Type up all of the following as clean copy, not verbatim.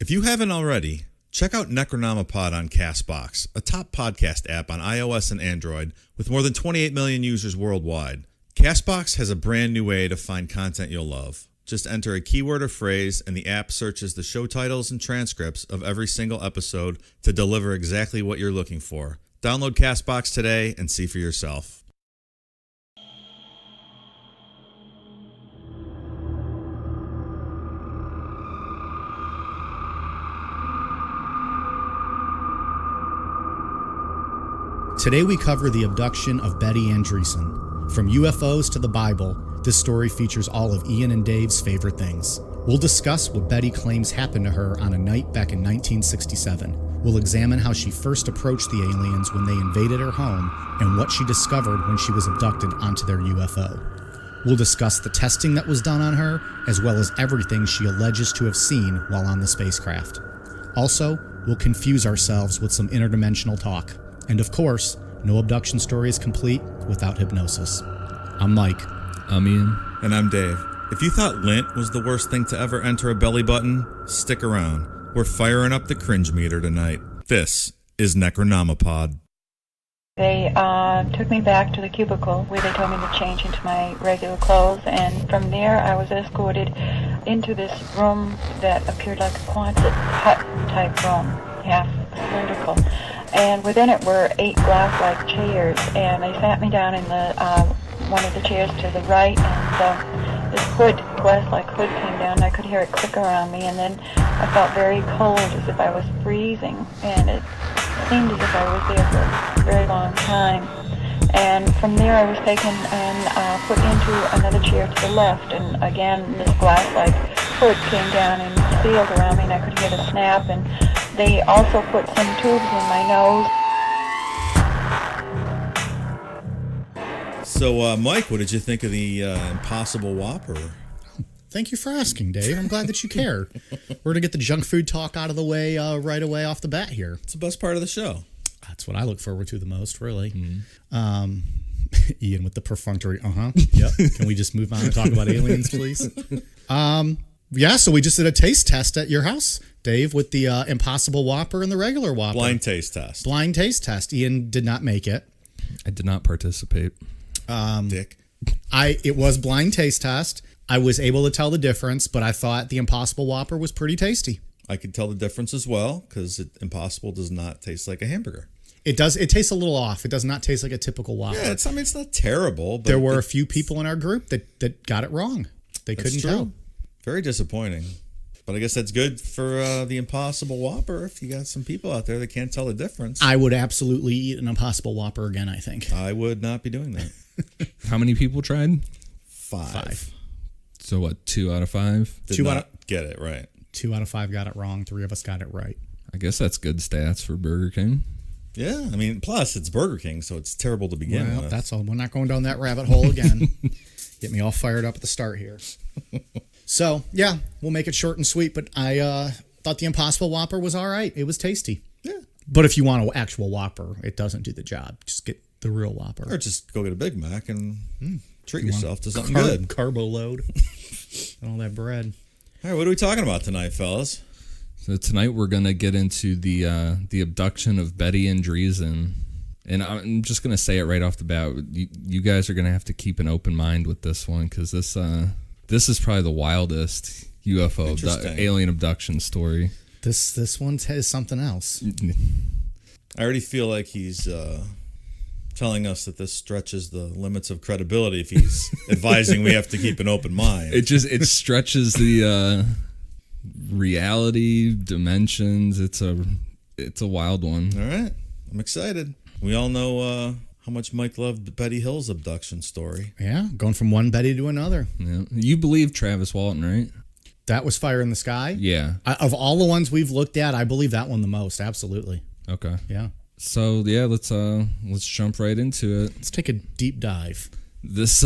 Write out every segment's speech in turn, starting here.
If you haven't already, check out Necronomipod on CastBox, a top podcast app on iOS and Android with more than 28 million users worldwide. CastBox has a brand new way to find content you'll love. Just enter a keyword or phrase, and the app searches the show titles and transcripts of every single episode to deliver exactly what you're looking for. Download CastBox today and see for yourself. Today we cover the abduction of Betty Andreasson. From UFOs to the Bible, this story features all of Ian and Dave's favorite things. We'll discuss what Betty claims happened to her on a night back in 1967. We'll examine how she first approached the aliens when they invaded her home and what she discovered when she was abducted onto their UFO. We'll discuss the testing that was done on her, as well as everything she alleges to have seen while on the spacecraft. Also, we'll confuse ourselves with some interdimensional talk. And of course, no abduction story is complete without hypnosis. I'm Mike. I'm Ian. And I'm Dave. If you thought lint was the worst thing to ever enter a belly button, stick around. We're firing up the cringe meter tonight. This is Necronomipod. They took me back to the cubicle where they told me to change into my regular clothes, and from there I was escorted into this room that appeared like a Quonset hut type room, half cylindrical. And within it were 8 glass-like chairs, and they sat me down in the one of the chairs to the right, and this glass-like hood came down, and I could hear it click around me, and then I felt very cold, as if I was freezing, and it seemed as if I was there for a very long time. And from there I was taken and put into another chair to the left, and again this glass-like hood came down and sealed around me, and I could hear the snap, and they also put some tubes in my nose. So, Mike, what did you think of the Impossible Whopper? Thank you for asking, Dave. I'm glad that you care. We're going to get the junk food talk out of the way right away off the bat here. It's the best part of the show. That's what I look forward to the most, really. Mm-hmm. Ian with the perfunctory, Yep. Can we just move on and talk about aliens, please? Yeah, so we just did a taste test at your house, Dave, with the Impossible Whopper and the regular Whopper. Blind taste test. Blind taste test. Ian did not make it. I did not participate. Dick. It was blind taste test. I was able to tell the difference, but I thought the Impossible Whopper was pretty tasty. I could tell the difference as well, because Impossible does not taste like a hamburger. It does. It tastes a little off. It does not taste like a typical Whopper. Yeah, it's not terrible. But there were a few people in our group that got it wrong. They couldn't tell. Very disappointing. But I guess that's good for the Impossible Whopper if you got some people out there that can't tell the difference. I would absolutely eat an Impossible Whopper again, I think. I would not be doing that. How many people tried? 5. So what, 2 out of 5? Did not get it right. 2 out of 5 got it wrong. 3 of us got it right. I guess that's good stats for Burger King. Yeah, I mean, plus it's Burger King, so it's terrible to begin with. That's all. We're not going down that rabbit hole again. Get me all fired up at the start here. So, yeah, we'll make it short and sweet, but I thought the Impossible Whopper was all right. It was tasty. Yeah. But if you want an actual Whopper, it doesn't do the job. Just get the real Whopper. Or just go get a Big Mac and treat yourself to something good. Carbo load. And all that bread. All right, what are we talking about tonight, fellas? So tonight we're going to get into the abduction of Betty Andreasson. And I'm just going to say it right off the bat. You guys are going to have to keep an open mind with this one, because this is probably the wildest UFO alien abduction story. This one has something else. I already feel like he's telling us that this stretches the limits of credibility if he's advising we have to keep an open mind. It stretches the reality dimensions. It's a wild one. All right, I'm excited. We all know how much Mike loved Betty Hill's abduction story. Yeah, going from one Betty to another. Yeah. You believe Travis Walton, right? That was Fire in the Sky? Yeah. Of all the ones we've looked at, I believe that one the most. Absolutely. Okay. Yeah. So yeah, let's jump right into it. Let's take a deep dive. This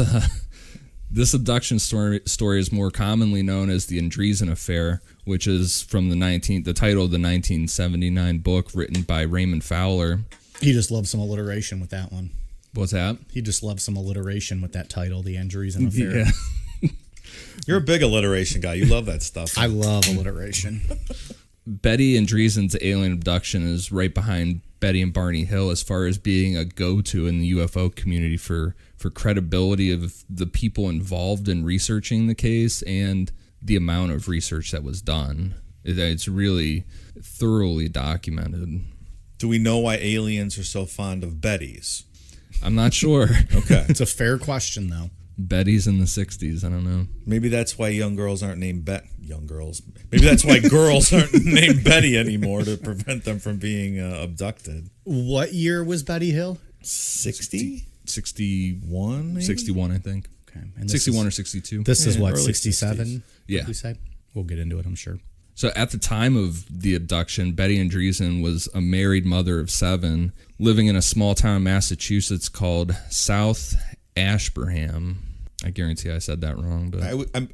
abduction story is more commonly known as the Treason Affair, which is from the title of the 1979 book written by Raymond Fowler. He just loves some alliteration with that one. What's that? He just loves some alliteration with that title, the Andreasson Affair. Yeah. You're a big alliteration guy. You love that stuff. I love alliteration. Betty Andreassen's alien abduction is right behind Betty and Barney Hill as far as being a go-to in the UFO community for credibility of the people involved in researching the case and the amount of research that was done. It's really thoroughly documented. Do we know why aliens are so fond of Bettys? I'm not sure. Okay. It's a fair question, though. Betty's in the 60s. I don't know. Maybe that's why young girls aren't named young girls. Maybe that's why girls aren't named Betty anymore, to prevent them from being abducted. What year was Betty Hill? 60? 61, maybe? 61, I think. Okay. And 61 or 62. This is what, early 67? 60s. Yeah. We say? We'll get into it, I'm sure. So at the time of the abduction, Betty Andreasson was a married mother of 7, living in a small town in Massachusetts called South Ashburnham. I guarantee I said that wrong, but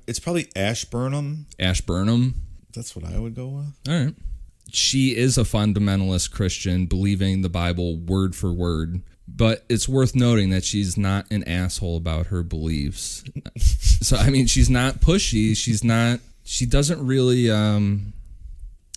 it's probably Ashburnham. Ashburnham. That's what I would go with. All right. She is a fundamentalist Christian, believing the Bible word for word. But it's worth noting that she's not an asshole about her beliefs. So, I mean, she's not pushy. She doesn't really,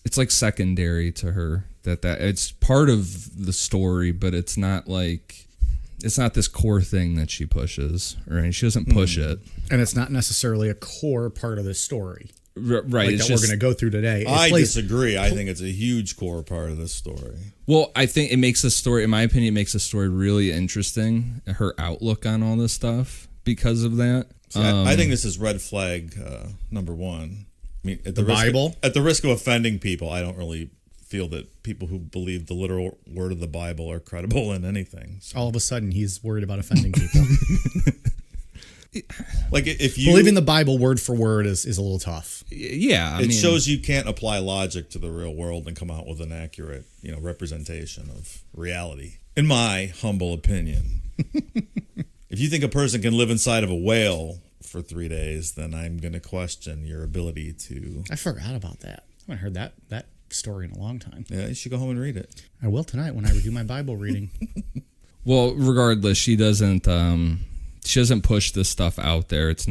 it's like secondary to her that it's part of the story, but it's not this core thing that she pushes, right? She doesn't push it. And it's not necessarily a core part of the story. Right. Like that we're going to go through today. I disagree. I think it's a huge core part of this story. Well, I think it makes the story, in my opinion, it makes the story really interesting, her outlook on all this stuff because of that. See, I think this is red flag number 1. I mean, at the risk of offending people, I don't really feel that people who believe the literal word of the Bible are credible in anything. So. All of a sudden, he's worried about offending people. Like if you believing the Bible word for word is a little tough. Yeah, I mean, it shows you can't apply logic to the real world and come out with an accurate, representation of reality. In my humble opinion, if you think a person can live inside of a whale for 3 days, then I'm going to question your ability to. I forgot about that. I haven't heard that story in a long time. Yeah, you should go home and read it. I will tonight when I review my Bible reading. Well, regardless, she doesn't push this stuff out there. It's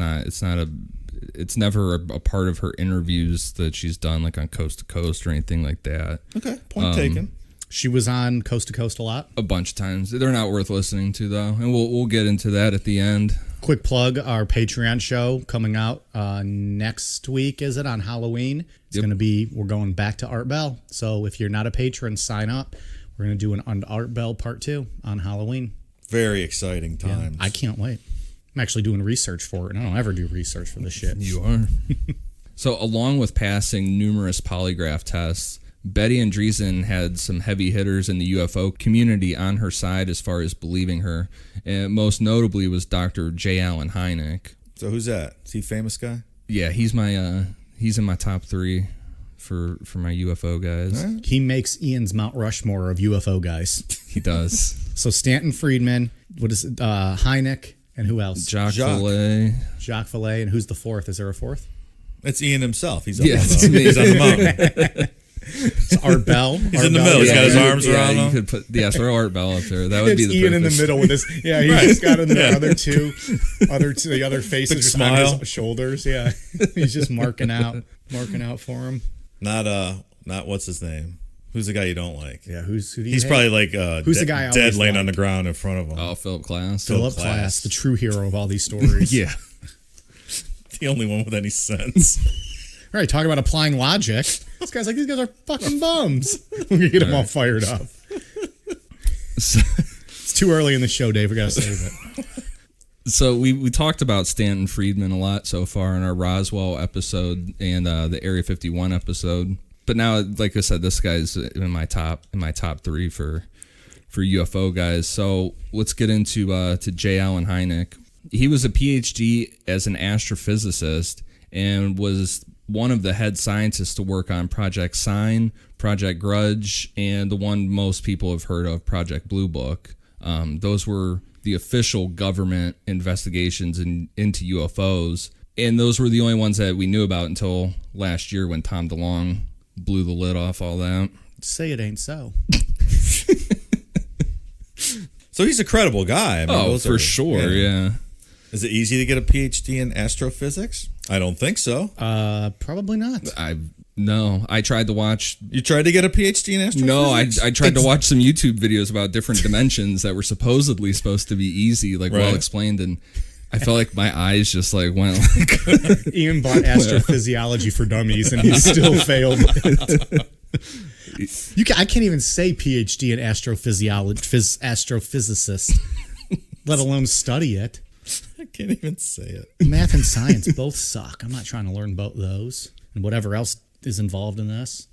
never a part of her interviews that she's done, like on Coast to Coast or anything like that. Okay, point taken. She was on Coast to Coast a lot? A bunch of times. They're not worth listening to, though, and we'll get into that at the end. Quick plug, our Patreon show coming out next week, is it, on Halloween? It's going to be, we're going back to Art Bell. So if you're not a patron, sign up. We're going to do an Art Bell Part 2 on Halloween. Very exciting times. Yeah, I can't wait. I'm actually doing research for it, and I don't ever do research for this shit. You are. So along with passing numerous polygraph tests, Betty Andreasson had some heavy hitters in the UFO community on her side as far as believing her. And most notably was Dr. J. Allen Hynek. So who's that? Is he a famous guy? Yeah, he's in my top 3 for my UFO guys. Right. He makes Ian's Mount Rushmore of UFO guys. He does. So Stanton Friedman, what is it? Hynek, and who else? Jacques Vallée. Jacques Vallée, and who's the 4th? Is there a 4th? It's Ian himself. He's it's on the mountain. It's Art Bell. He's in the middle. He's got his arms around him. You could put throw Art Bell up there. That would be the Ian in the purpose. middle with his. Yeah, he's just got in the other two, the other faces Big just smile. on his shoulders. Yeah, he's just marking out for him. Not what's his name? Who's the guy you don't like? Yeah, who do you He's hate? probably like who's the guy I dead always laying like? on the ground in front of him. Oh, Philip Glass. Philip Glass, the true hero of all these stories. Yeah. The only one with any sense. All right, talk about applying logic. This guy's like, these guys are fucking bums. We get them all fired up. It's too early in the show, Dave. We got to save it. So we talked about Stanton Friedman a lot so far in our Roswell episode and the Area 51 episode. But now, like I said, this guy's in my top 3 for UFO guys. So let's get into to J. Allen Hynek. He was a PhD as an astrophysicist and was one of the head scientists to work on Project Sign, Project Grudge, and the one most people have heard of, Project Blue Book. Those were the official government investigations into UFOs, and those were the only ones that we knew about until last year when Tom DeLonge blew the lid off all that. Say it ain't so. So he's a credible guy. I mean, for sure, yeah. Is it easy to get a PhD in astrophysics? I don't think so. Probably not. No, I tried to watch. You tried to get a PhD in astrophysics? No, I tried to watch some YouTube videos about different dimensions that were supposedly supposed to be easy, like well explained, and I felt like my eyes just like went like. Ian bought Astrophysiology for Dummies, and he still failed. I can't even say PhD in astrophysicist, let alone study it. I can't even say it. Math and science both suck. I'm not trying to learn both those and whatever else is involved in this.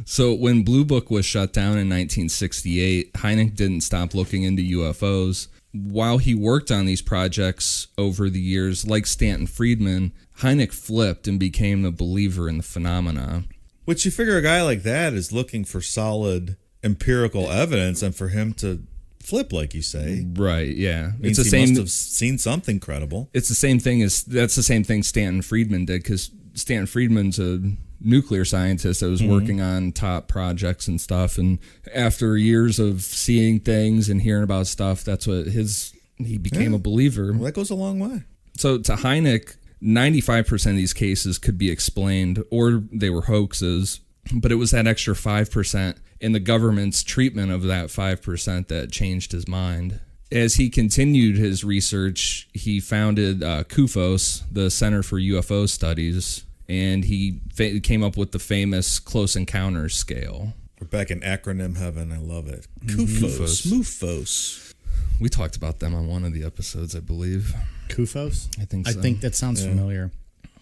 So when Blue Book was shut down in 1968, Hynek didn't stop looking into UFOs. While he worked on these projects over the years, like Stanton Friedman, Hynek flipped and became a believer in the phenomena. Which you figure a guy like that is looking for solid empirical evidence, and for him to flip, like you say, right? Yeah, means it's the same. Must have seen something credible. It's the same thing as that's the same thing Stanton Friedman did, because Stanton Friedman's a nuclear scientist that was working on top projects and stuff, and after years of seeing things and hearing about stuff, that's what he became a believer. Well, that goes a long way. So to Hynek, 95% of these cases could be explained, or they were hoaxes, but it was that extra 5% in the government's treatment of that 5% that changed his mind. As he continued his research, he founded CUFOS, the Center for UFO Studies, and he came up with the famous Close Encounters scale. We're back in acronym heaven. I love it. CUFOS. MUFOS. We talked about them on one of the episodes, I believe. CUFOS? I think so. I think that sounds familiar.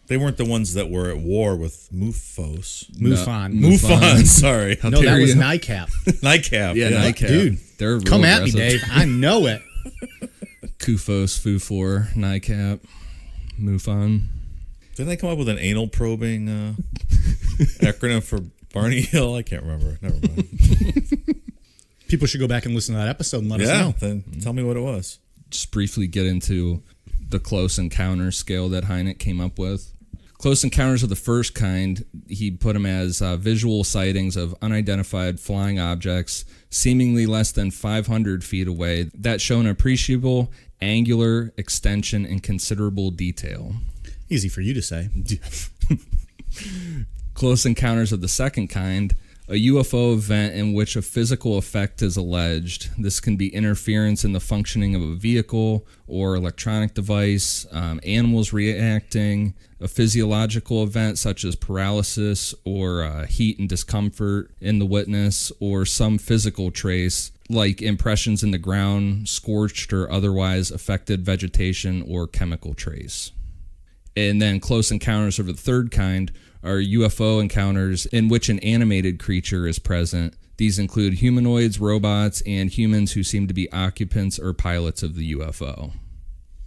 They weren't the ones that were at war with MUFOS. MUFON. MUFON, sorry. No, that was NICAP. NICAP. Yeah, NICAP. Dude, they're real come at me, aggressive. Dave. I know it. CUFOS, FU4, NICAP, MUFON. Didn't they come up with an anal probing acronym for Barney Hill? I can't remember. Never mind. People should go back and listen to that episode and let us know. Then tell me what it was. Just briefly get into the Close Encounters scale that Hynek came up with. Close encounters of the first kind, he put them as visual sightings of unidentified flying objects seemingly less than 500 feet away that show an appreciable angular extension and considerable detail. Easy for you to say. Close encounters of the second kind, a UFO event in which a physical effect is alleged. This can be interference in the functioning of a vehicle or electronic device, animals reacting, a physiological event such as paralysis or heat and discomfort in the witness, or some physical trace like impressions in the ground, scorched or otherwise affected vegetation or chemical trace. And then close encounters of the third kind are UFO encounters in which an animated creature is present. These include humanoids, robots, and humans who seem to be occupants or pilots of the UFO.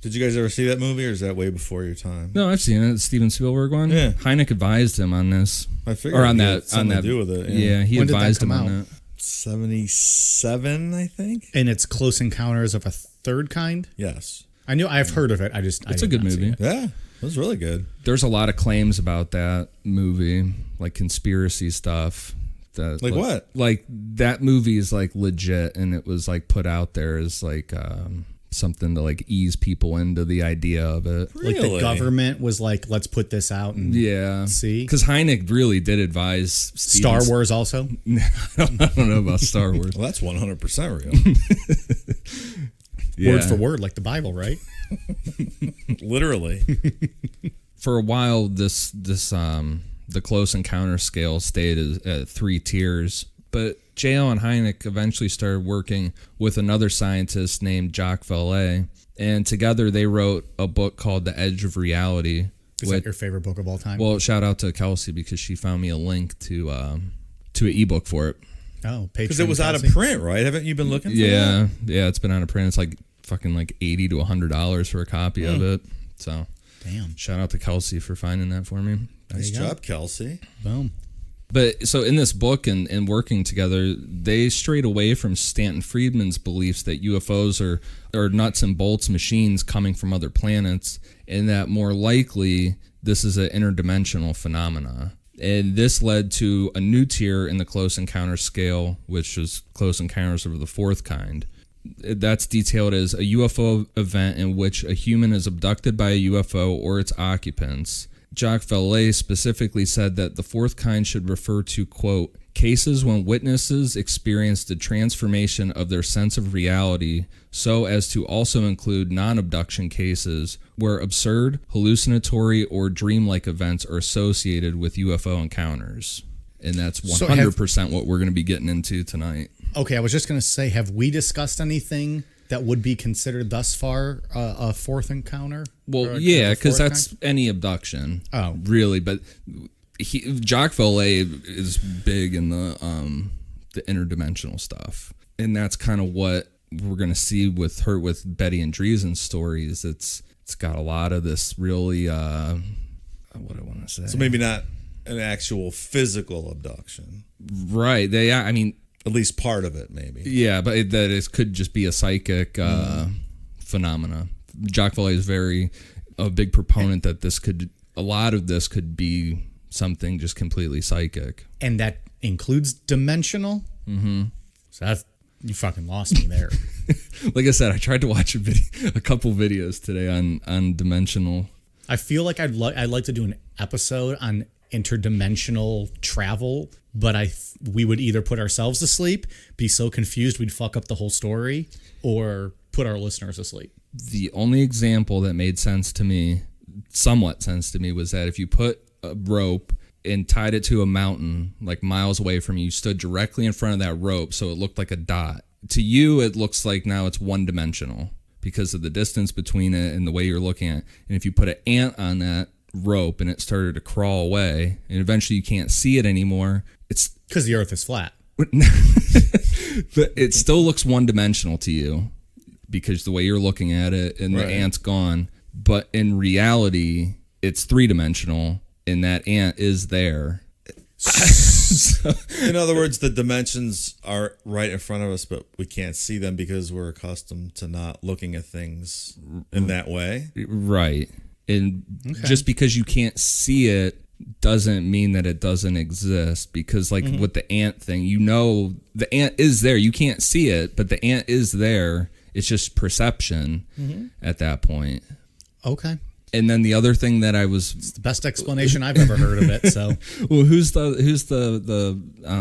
Did you guys ever see that movie, or is that way before your time? No, I've seen it. Steven Spielberg one. Yeah. Hynek advised him on this. I figured or on it that. had something to do with it. Yeah, he When did that advised come him on out? that. 77, I think. And it's Close Encounters of a Third Kind? Yes. I've heard of it. It's a good movie. Yeah, it was really good. There's a lot of claims about that movie, like conspiracy stuff. That, Like what? Like that movie is like legit, and it was like put out there as like something to like ease people into the idea of it. Really? Like the government was like, let's put this out and see. Because Hynek really did advise Star Wars also? I don't know about Star Wars. Well, that's 100% real. Yeah. Word for word, like the Bible, right? Literally. For a while, the Close Encounter scale stayed at 3 tiers, but J. Allen Hynek eventually started working with another scientist named Jacques Vallée, and together they wrote a book called The Edge of Reality. Is that your favorite book of all time? Well, shout out to Kelsey because she found me a link to an ebook for it. Oh, because it was out of print, right? Haven't you been looking for that? Yeah, it's been out of print. It's like fucking like $80 to $100 for a copy of it. So, damn. Shout out to Kelsey for finding that for me. Nice job, Kelsey. Boom. But so in this book and working together, they strayed away from Stanton Friedman's beliefs that UFOs are nuts and bolts machines coming from other planets, and that more likely this is an interdimensional phenomena. And this led to a new tier in the Close Encounter scale, which is Close Encounters of the fourth kind. That's detailed as a UFO event in which a human is abducted by a UFO or its occupants. Jacques Vallée specifically said that the fourth kind should refer to, quote, cases when witnesses experience the transformation of their sense of reality so as to also include non-abduction cases where absurd, hallucinatory, or dreamlike events are associated with UFO encounters. And that's 100% what we're going to be getting into tonight. Okay, I was just going to say, have we discussed anything that would be considered thus far a fourth encounter? Well, yeah, because that's any abduction. Oh. Really, but Jacques Vallée is big in the interdimensional stuff. And that's kind of what we're going to see with Betty Andreasson's stories. It's got a lot of this really, what do I want to say? So maybe not an actual physical abduction. Right. I mean, at least part of it, maybe. Yeah, but that it could just be a psychic phenomena. Jacques Vallée is a big proponent that a lot of this could be something just completely psychic. And that includes dimensional? Mm-hmm. So you fucking lost me there. Like I said, I tried to watch a couple videos today on dimensional. I feel like I'd like to do an episode on interdimensional travel, but we would either put ourselves to sleep, be so confused we'd fuck up the whole story, or put our listeners to sleep. The only example that made somewhat sense to me, was that if you put a rope and tied it to a mountain like miles away from you, stood directly in front of that rope so it looked like a dot. To you, it looks like now it's one-dimensional because of the distance between it and the way you're looking at it. And if you put an ant on that rope and it started to crawl away and eventually you can't see it anymore, it's because the earth is flat. But it still looks one-dimensional to you because the way you're looking at it, and the ant's gone. But in reality, it's three-dimensional and that ant is there. In other words, the dimensions are right in front of us, but we can't see them because we're accustomed to not looking at things in that way. Right. And just because you can't see it doesn't mean that it doesn't exist. Because like with the ant thing, the ant is there. You can't see it, but the ant is there. It's just perception at that point. Okay. And then the other thing that it's the best explanation I've ever heard of it. So, well, who's the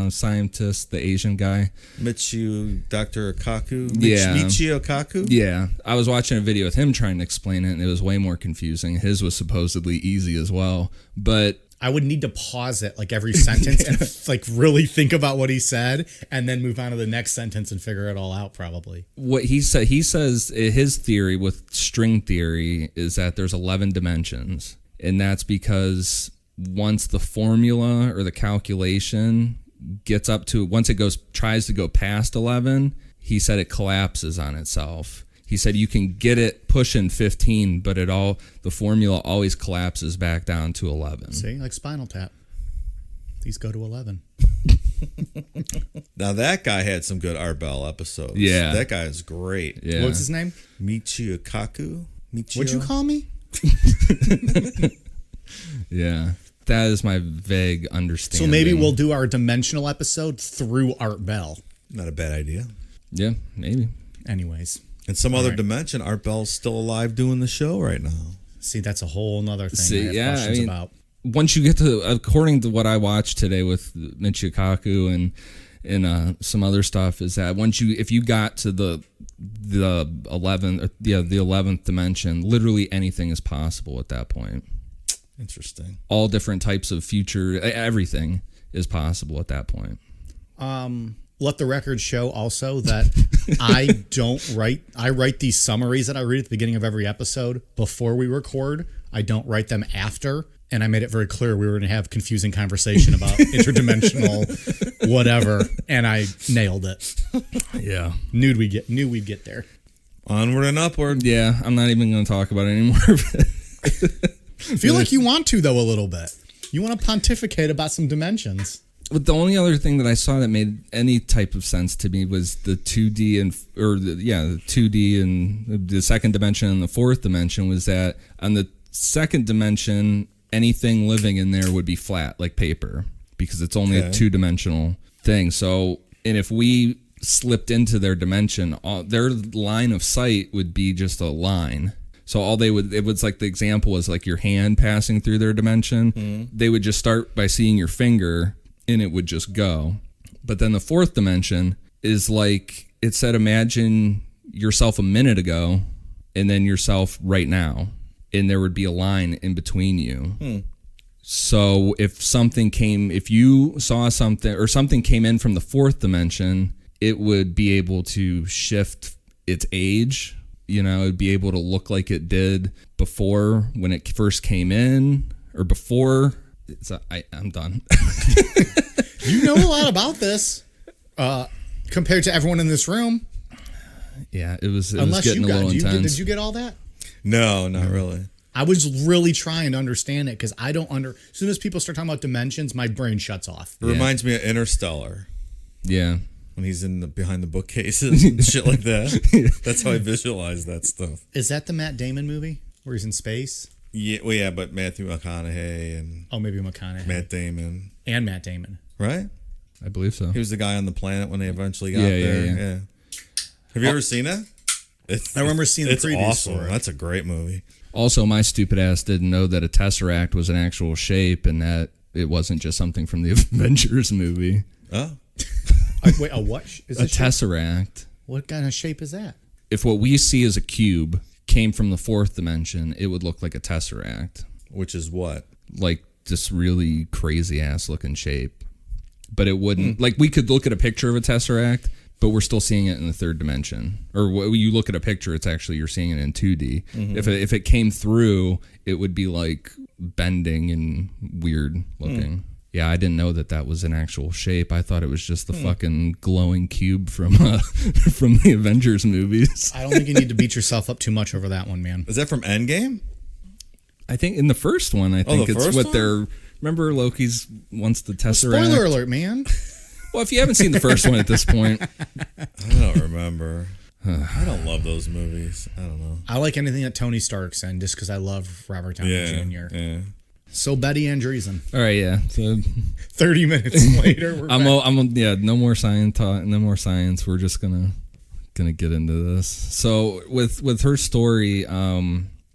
scientist, the Asian guy? Dr. Kaku? Michio Kaku? Yeah. I was watching a video with him trying to explain it, and it was way more confusing. His was supposedly easy as well. But I would need to pause it like every sentence and like really think about what he said and then move on to the next sentence and figure it all out probably. What he says his theory with string theory is that there's 11 dimensions. And that's because once the formula or the calculation gets up to, once it tries to go past 11, he said it collapses on itself. He said you can get it pushing 15, but the formula always collapses back down to 11. See, like Spinal Tap. These go to 11. Now that guy had some good Art Bell episodes. Yeah. That guy is great. Yeah. What's his name? Michio Kaku. What'd you call me? Yeah. That is my vague understanding. So maybe we'll do our dimensional episode through Art Bell. Not a bad idea. Yeah, maybe. Anyways. In some other dimension, Art Bell's still alive doing the show right now. See, that's a whole nother thing I have questions about. Once you get to, according to what I watched today with Michio Kaku and some other stuff, is that if you got to the 11th dimension, literally anything is possible at that point. Interesting. All different types of future, everything is possible at that point. Let the record show also that I write these summaries that I read at the beginning of every episode before we record. I don't write them after. And I made it very clear we were going to have confusing conversation about interdimensional whatever. And I nailed it. Yeah. Knew we'd get there. Onward and upward. Yeah. I'm not even going to talk about it anymore. I feel like you want to, though, a little bit. You want to pontificate about some dimensions. But the only other thing that I saw that made any type of sense to me was the 2D the 2D and the second dimension and the fourth dimension, was that on the second dimension, anything living in there would be flat like paper because it's only a two-dimensional thing. So, and if we slipped into their dimension, their line of sight would be just a line. So it was like the example was like your hand passing through their dimension. They would just start by seeing your finger and it would just go. But then the fourth dimension is like, it said, imagine yourself a minute ago and then yourself right now. And there would be a line in between you. So if you saw something or something came in from the fourth dimension, it would be able to shift its age. You know, it'd be able to look like it did before when it first came in or before. I'm done. You know a lot about this compared to everyone in this room. Yeah, it was Unless getting you a little intense. Did you get all that? No, not really. I was really trying to understand it because I don't as soon as people start talking about dimensions, my brain shuts off. It reminds me of Interstellar. Yeah. When he's behind the bookcases and shit like that. That's how I visualize that stuff. Is that the Matt Damon movie where he's in space? Yeah, well, yeah, but Matthew McConaughey and maybe McConaughey. Matt Damon. And Matt Damon. Right? I believe so. He was the guy on the planet when they eventually got there. Yeah. Have you ever seen it? I remember seeing the previews awesome. for it. That's a great movie. Also, my stupid ass didn't know that a tesseract was an actual shape and that it wasn't just something from the Avengers movie. Oh. Wait, a what? Is a tesseract. What kind of shape is that? If what we see as a cube came from the fourth dimension, it would look like a tesseract. Which is what? Like this really crazy ass looking shape. But it wouldn't, like we could look at a picture of a tesseract, but we're still seeing it in the third dimension. Or when you look at a picture, it's actually, you're seeing it in 2D. If it came through, it would be like bending and weird looking. Yeah, I didn't know that was an actual shape. I thought it was just the fucking glowing cube from the Avengers movies. I don't think you need to beat yourself up too much over that one, man. Is that from Endgame? I think in the first one, it's what one? they're... Remember Loki's wants the Tesseract? Spoiler alert, man. Well, if you haven't seen the first one at this point... I don't remember. I don't love those movies. I don't know. I like anything that Tony Stark's in just because I love Robert Downey Jr. Yeah. So Betty Andreasson. All right, yeah. So 30 minutes later, we're back. No more science talk. No more science. We're just gonna get into this. So with her story,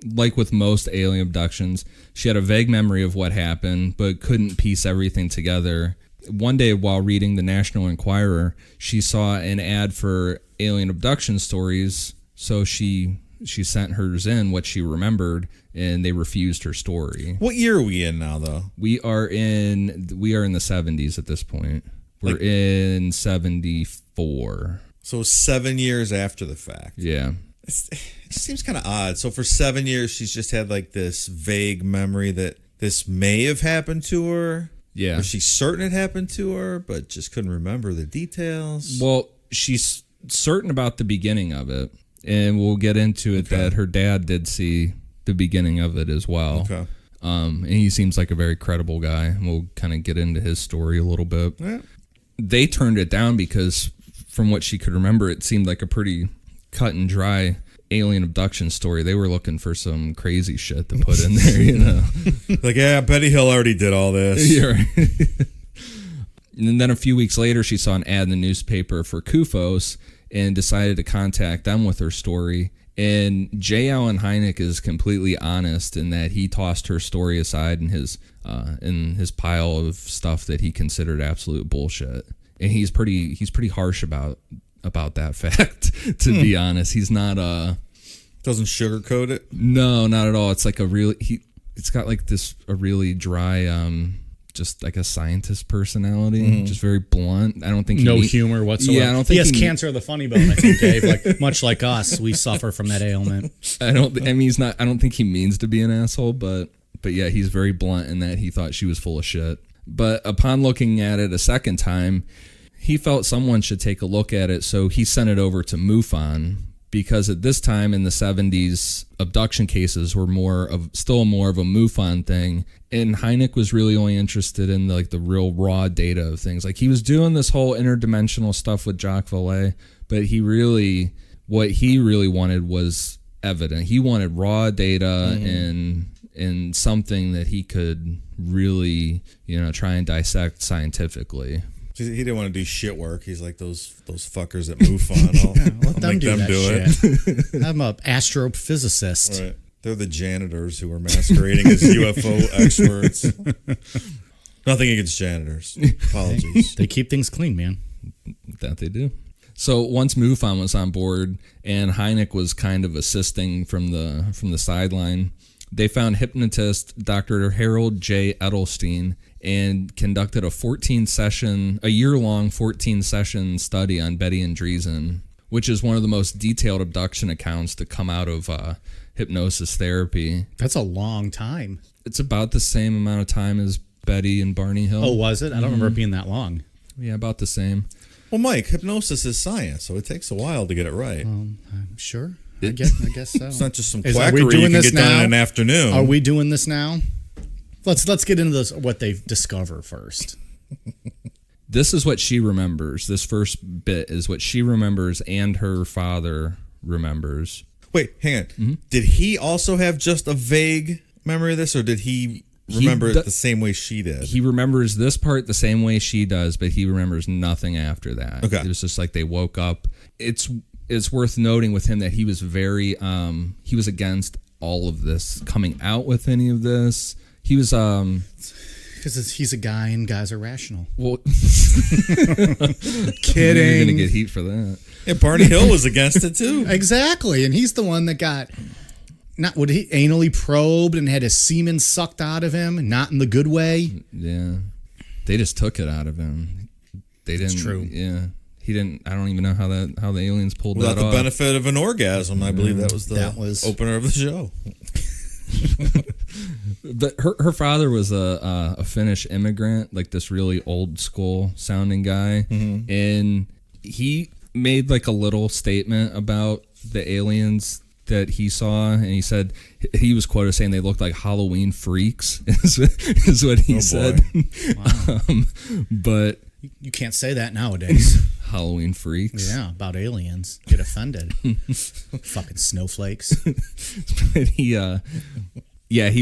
like with most alien abductions, she had a vague memory of what happened, but couldn't piece everything together. One day, while reading the National Enquirer, she saw an ad for alien abduction stories. So she sent hers in, what she remembered, and they refused her story. What year are we in now, though? We are in the 70s at this point. We're in 74. So 7 years after the fact. Yeah. It seems kind of odd. So for 7 years, she's just had like this vague memory that this may have happened to her. Yeah. Or she's certain it happened to her, but just couldn't remember the details. Well, she's certain about the beginning of it. And we'll get into it that her dad did see the beginning of it as well. Okay. And he seems like a very credible guy. We'll kind of get into his story a little bit. Yeah. They turned it down because from what she could remember, it seemed like a pretty cut and dry alien abduction story. They were looking for some crazy shit to put in there, you know. Like, yeah, Betty Hill already did all this. Yeah, right. And then a few weeks later, she saw an ad in the newspaper for CUFOS and decided to contact them with her story. And J. Allen Hynek is completely honest in that he tossed her story aside in his pile of stuff that he considered absolute bullshit. And he's pretty harsh about that fact, to be honest. He's not doesn't sugarcoat it. No, not at all. It's like it's got like a really dry just like a scientist personality, just very blunt. I don't think no humor whatsoever. Yeah, I don't think he has cancer of the funny bone. I think, Dave. Like much like us, we suffer from that ailment. I don't think he means to be an asshole, but yeah, he's very blunt in that he thought she was full of shit. But upon looking at it a second time, he felt someone should take a look at it, so he sent it over to MUFON. Because at this time in the 70s, abduction cases were still more of a MUFON thing. And Hynek was really only interested in the real raw data of things. Like he was doing this whole interdimensional stuff with Jacques Vallée, but what he really wanted was evidence. He wanted raw data and something that he could really, try and dissect scientifically. He didn't want to do shit work. He's like those fuckers at MUFON. Let them do that shit. I'm an astrophysicist. Right. They're the janitors who are masquerading as UFO experts. Nothing against janitors. Apologies. They keep things clean, man. That they do. So once MUFON was on board and Hynek was kind of assisting from the sideline, they found hypnotist Dr. Harold J. Edelstein and conducted a year-long 14-session study on Betty Andreasson, which is one of the most detailed abduction accounts to come out of hypnosis therapy. That's a long time. It's about the same amount of time as Betty and Barney Hill. Oh, was it? I don't remember it being that long. Yeah, about the same. Well, Mike, hypnosis is science, so it takes a while to get it right. I'm sure. I guess so. It's not just some Are quackery we doing you can this get done now? in an afternoon. Are we doing this now? Let's get into this, what they discover first. This is what she remembers. This first bit is what she remembers and her father remembers. Wait, hang on. Mm-hmm. Did he also have just a vague memory of this, or did he remember it the same way she did? He remembers this part the same way she does, but he remembers nothing after that. Okay. It was just like they woke up. It's worth noting with him that he was very he was against all of this, coming out with any of this. He was because he's a guy and guys are rational. Well, kidding. You're gonna get heat for that. Yeah, Barney Hill was against it too. Exactly, and he's the one that got anally probed and had his semen sucked out of him, not in the good way. Yeah, they just took it out of him. They didn't. It's true. Yeah, he didn't. I don't even know how the aliens pulled Without that off. the benefit of an orgasm, I believe that was the opener of the show. But her father was a Finnish immigrant, like this really old school sounding guy, and he made like a little statement about the aliens that he saw, and he said he was quoted saying they looked like Halloween freaks is what he said. Wow. But you can't say that nowadays. Halloween freaks. Yeah, about aliens. Get offended. Fucking snowflakes. But he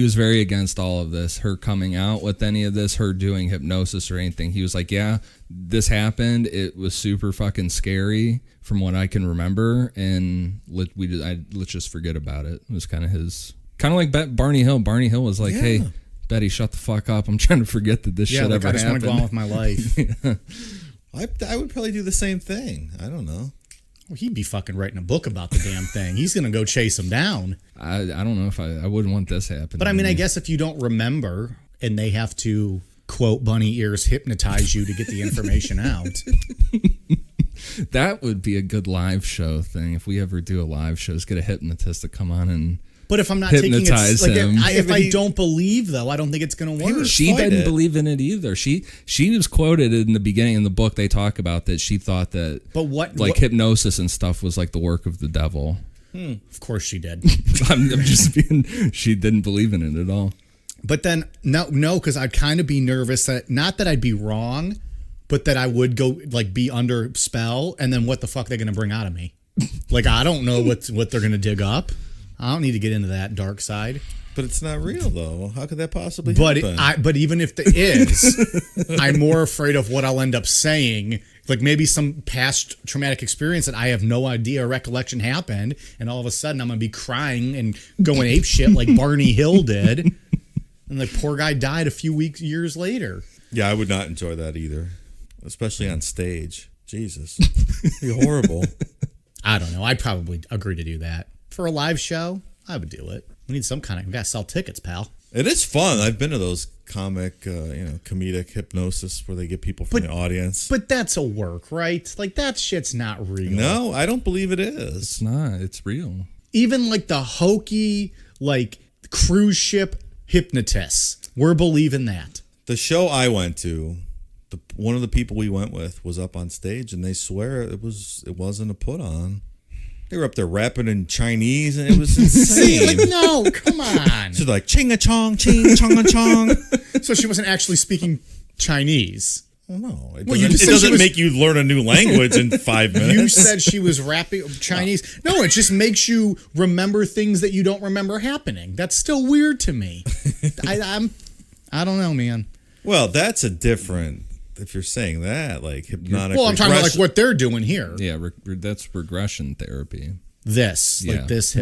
was very against all of this, her coming out with any of this, her doing hypnosis or anything. He was like, yeah, this happened. It was super fucking scary from what I can remember, and let's just forget about it. It was kind of like Barney Hill. Barney Hill was like, hey, Betty, shut the fuck up. I'm trying to forget that this shit ever happened. I just want to go on with my life. I would probably do the same thing. I don't know. Well, he'd be fucking writing a book about the damn thing. He's going to go chase him down. I don't know if I wouldn't want this happening. But I mean, I guess if you don't remember and they have to, quote, bunny ears hypnotize you to get the information out. That would be a good live show thing. If we ever do a live show, just get a hypnotist to come on and but if I'm not hypnotize taking it, him. if I don't believe, though, I don't think it's going to work. She didn't believe in it either. She was quoted in the beginning in the book. They talk about that she thought that, hypnosis and stuff was like the work of the devil. Of course she did. I'm just being. She didn't believe in it at all. But then no, because I'd kind of be nervous that not that I'd be wrong, but that I would go be under spell, and then what the fuck they're going to bring out of me? I don't know what they're going to dig up. I don't need to get into that dark side. But it's not real, though. How could that possibly happen? But even if it is, I'm more afraid of what I'll end up saying. Like maybe some past traumatic experience that I have no idea or recollection happened, and all of a sudden I'm going to be crying and going apeshit like Barney Hill did. And the poor guy died a few years later. Yeah, I would not enjoy that either, especially on stage. Jesus. It'd be horrible. I don't know. I'd probably agree to do that. For a live show, I would do it. We need some kind of... We got to sell tickets, pal. It is fun. I've been to those comedic hypnosis where they get people from the audience. But that's a work, right? That shit's not real. No, I don't believe it is. It's not. It's real. Even the hokey, cruise ship hypnotists. We're believing that. The show I went to, one of the people we went with was up on stage, and they swear it wasn't a put on. They were up there rapping in Chinese, and it was insane. No, come on. So they're like, ching-a-chong, ching-chong-a-chong. So she wasn't actually speaking Chinese. Well, no. It doesn't make you learn a new language in 5 minutes. You said she was rapping Chinese. No, it just makes you remember things that you don't remember happening. That's still weird to me. I don't know, man. Well, that's a different... If you're saying that, hypnotic. Well, I'm talking about what they're doing here. Yeah, that's regression therapy. This, yeah. this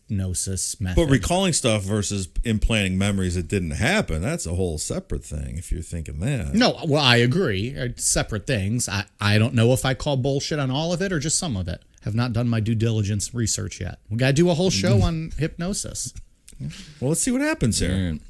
hypnosis method. But recalling stuff versus implanting memories that didn't happen, that's a whole separate thing if you're thinking that. No, well, I agree. Separate things. I don't know if I call bullshit on all of it or just some of it. Have not done my due diligence research yet. We got to do a whole show on hypnosis. Well, let's see what happens here. Right.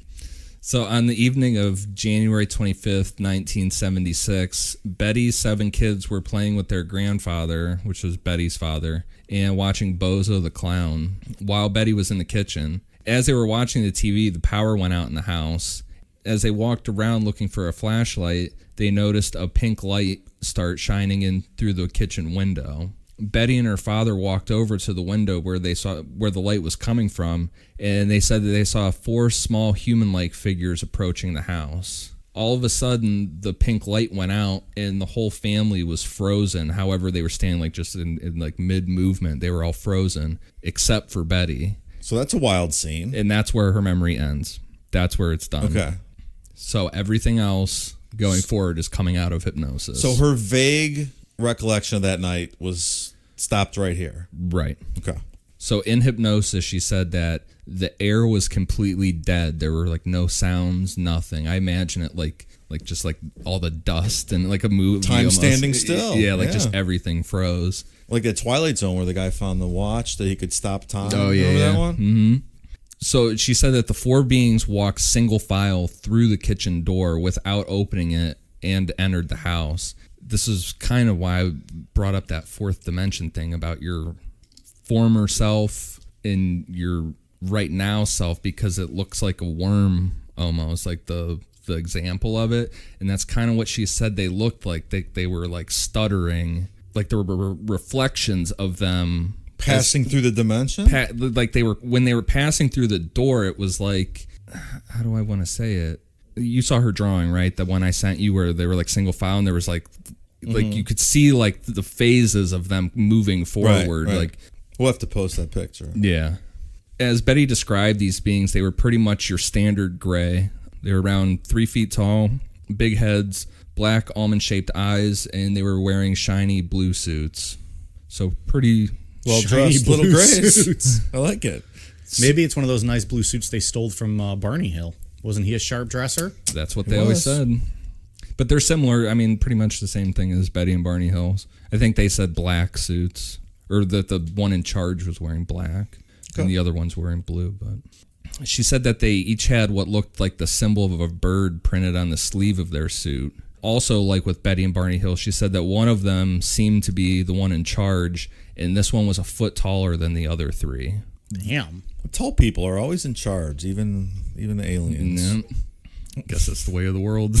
So on the evening of January 25th, 1976, Betty's 7 kids were playing with their grandfather, which was Betty's father, and watching Bozo the Clown while Betty was in the kitchen. As they were watching the TV, the power went out in the house. As they walked around looking for a flashlight, they noticed a pink light start shining in through the kitchen window. Betty and her father walked over to the window where they saw where the light was coming from, and they said that they saw 4 small human-like figures approaching the house. All of a sudden, the pink light went out, and the whole family was frozen. However, they were standing like just in like mid-movement. They were all frozen, except for Betty. So that's a wild scene. And that's where her memory ends. That's where it's done. Okay. So everything else going forward is coming out of hypnosis. So her vague recollection of that night was stopped right here. Right. Okay. So in hypnosis, she said that the air was completely dead. There were like no sounds, nothing. I imagine it like just like all the dust and like a movie. Time almost. standing still. Yeah, like just everything froze. Like the Twilight Zone where the guy found the watch that he could stop time. Oh, yeah. Remember that one? Mm-hmm. So she said that the 4 beings walked single file through the kitchen door without opening it and entered the house. This is kind of why I brought up that 4th dimension thing about your former self and your right now self, because it looks like a worm almost, like the example of it. And that's kind of what she said they looked like. They were like stuttering, like there were reflections of them Passing through the dimension? Like when they were passing through the door, it was like, how do I want to say it? You saw her drawing, right? The one I sent you where they were like single file and there was like you could see like the phases of them moving forward. Right. Like we'll have to post that picture. Yeah. As Betty described these beings, they were pretty much your standard gray. They were around 3 feet tall, big heads, black almond-shaped eyes, and they were wearing shiny blue suits. So pretty well-dressed little grays. I like it. Maybe it's one of those nice blue suits they stole from Barney Hill. Wasn't he a sharp dresser? That's what they always said. But they're similar. I mean, pretty much the same thing as Betty and Barney Hills. I think they said black suits, or that the one in charge was wearing black, and the other one's wearing blue. But she said that they each had what looked like the symbol of a bird printed on the sleeve of their suit. Also, like with Betty and Barney Hill, she said that one of them seemed to be the one in charge, and this one was a foot taller than the other 3. Damn. Tall people are always in charge, even the aliens. Yeah. I guess that's the way of the world.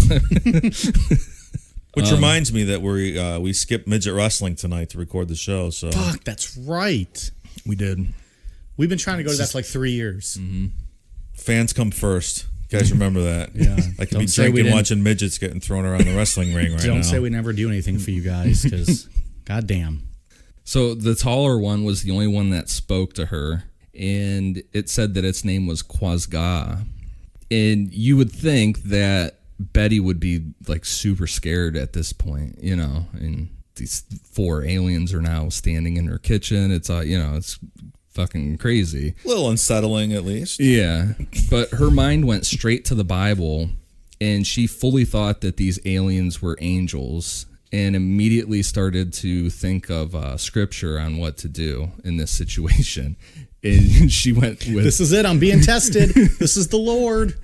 Which reminds me that we skipped midget wrestling tonight to record the show. So Fuck, that's right. We did. We've been trying to go to that for like 3 years. Mm-hmm. Fans come first. You guys remember that? Yeah. I could be drinking, watching midgets getting thrown around the wrestling ring right now. Don't say we never do anything for you guys, because goddamn. So the taller one was the only one that spoke to her, and it said that its name was Quasga. And you would think that Betty would be like super scared at this point, you know, and these 4 aliens are now standing in her kitchen. It's it's fucking crazy. A little unsettling, at least. Yeah. But her mind went straight to the Bible, and she fully thought that these aliens were angels, and immediately started to think of scripture on what to do in this situation. And she went with... This is it. I'm being tested. This is the Lord.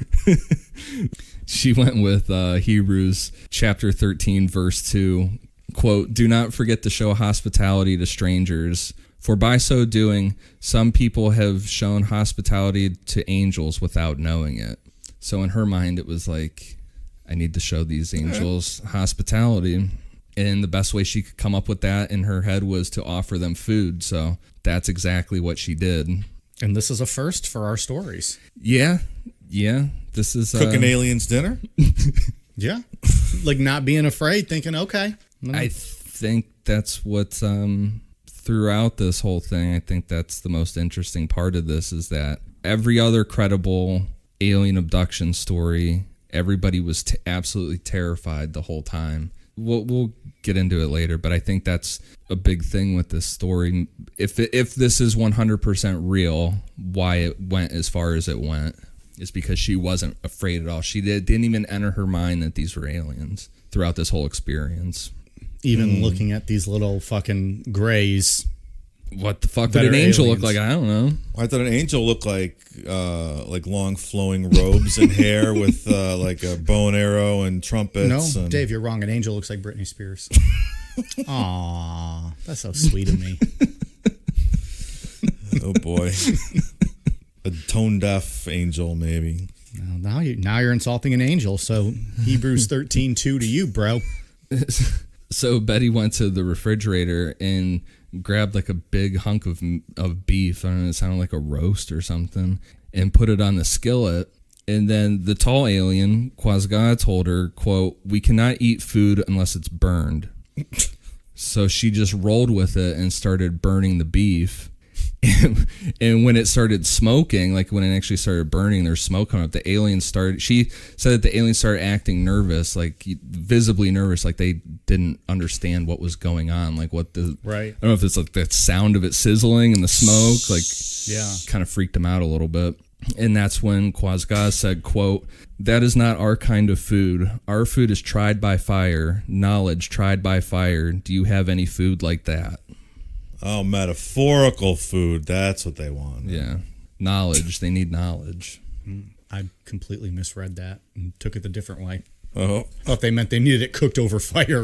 She went with Hebrews chapter 13, verse 2. Quote, "Do not forget to show hospitality to strangers, for by so doing, some people have shown hospitality to angels without knowing it." So in her mind, it was like, I need to show these angels hospitality. And the best way she could come up with that in her head was to offer them food. So that's exactly what she did. And this is a first for our stories. Yeah. This is... Cooking aliens dinner? Yeah. Like not being afraid, thinking, okay. I think that's what's... throughout this whole thing, I think that's the most interesting part of this, is that every other credible alien abduction story, everybody was absolutely terrified the whole time. we'll get into it later, but I think that's a big thing with this story. If this is 100% real, why it went as far as it went is because she wasn't afraid at all. She didn't even enter her mind that these were aliens throughout this whole experience. Even looking at these little fucking grays. What the fuck did an angel look like? I don't know. I thought an angel looked like long flowing robes and hair with like a bow and arrow and trumpets. No, Dave, you're wrong. An angel looks like Britney Spears. Aw, that's so sweet of me. Oh boy, a tone deaf angel maybe. Now you're insulting an angel. So Hebrews 13:2 to you, bro. So Betty went to the refrigerator and grabbed like a big hunk of beef. I don't know, it sounded like a roast or something, and put it on the skillet. And then the tall alien, Quasga, told her, quote, "We cannot eat food unless it's burned." So she just rolled with it and started burning the beef. And when it started smoking, like when it actually started burning, there's smoke coming up. She said that the aliens started acting nervous, like visibly nervous, like they didn't understand what was going on. Like what the, right. I don't know if it's like the sound of it sizzling and the smoke, like yeah, kind of freaked them out a little bit. And that's when Quasga said, quote, "That is not our kind of food. Our food is tried by fire, knowledge tried by fire. Do you have any food like that?" Oh, metaphorical food. That's what they want. Yeah. Knowledge. They need knowledge. I completely misread that and took it the different way. Oh. I thought they meant they needed it cooked over fire.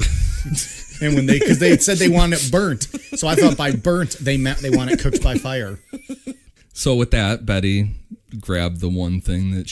And because they had said they wanted it burnt. So I thought by burnt, they meant they want it cooked by fire. So with that, Betty grabbed the one thing that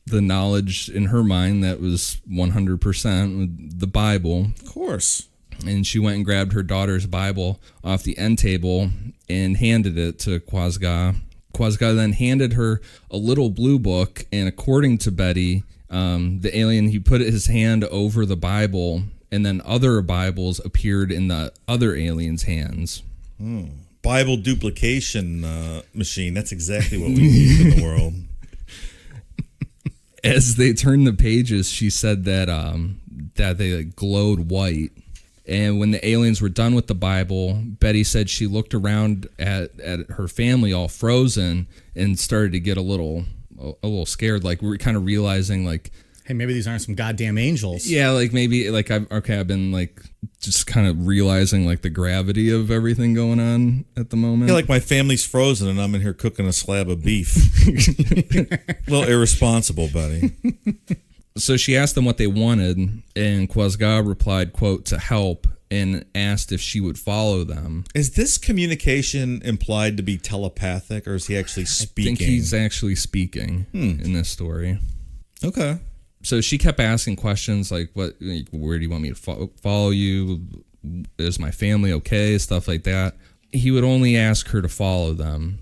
the knowledge in her mind that was 100%, the Bible. Of course. And she went and grabbed her daughter's Bible off the end table and handed it to Quasga. Quasga then handed her a little blue book, and according to Betty, the alien, he put his hand over the Bible, and then other Bibles appeared in the other alien's hands. Bible duplication machine. That's exactly what we need in the world. As they turned the pages, she said that they glowed white. And when the aliens were done with the Bible, Betty said she looked around at her family all frozen and started to get a little scared. Like we're kind of realizing like, hey, maybe these aren't some goddamn angels. Yeah, like maybe like I've been like just kind of realizing like the gravity of everything going on at the moment. Yeah, like my family's frozen and I'm in here cooking a slab of beef. A little irresponsible, Betty. So she asked them what they wanted, and Quasga replied, quote, "to help," and asked if she would follow them. Is this communication implied to be telepathic, or is he actually speaking? I think he's actually speaking in this story. Okay. So she kept asking questions like, where do you want me to follow you? Is my family okay? Stuff like that. He would only ask her to follow them.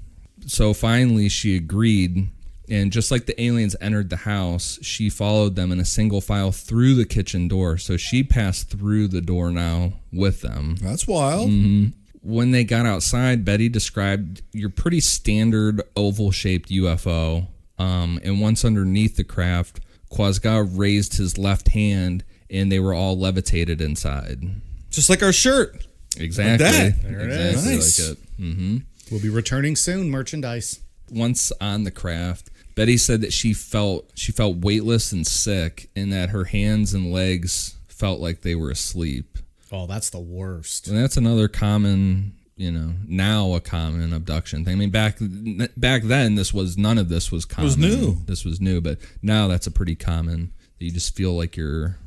So finally she agreed. And just like the aliens entered the house, she followed them in a single file through the kitchen door. So she passed through the door now with them. That's wild. Mm-hmm. When they got outside, Betty described your pretty standard oval-shaped UFO. And once underneath the craft, Quasga raised his left hand, and they were all levitated inside. Just like our shirt. Exactly. Like that. There it is. Exactly Nice. like it. Mm-hmm. We'll be returning soon, merchandise. Once on the craft, Betty said that she felt weightless and sick, and that her hands and legs felt like they were asleep. Oh, that's the worst. And that's another common, now a common abduction thing. I mean, back then, none of this was common. It was new. This was new, but now that's a pretty common. That you just feel like your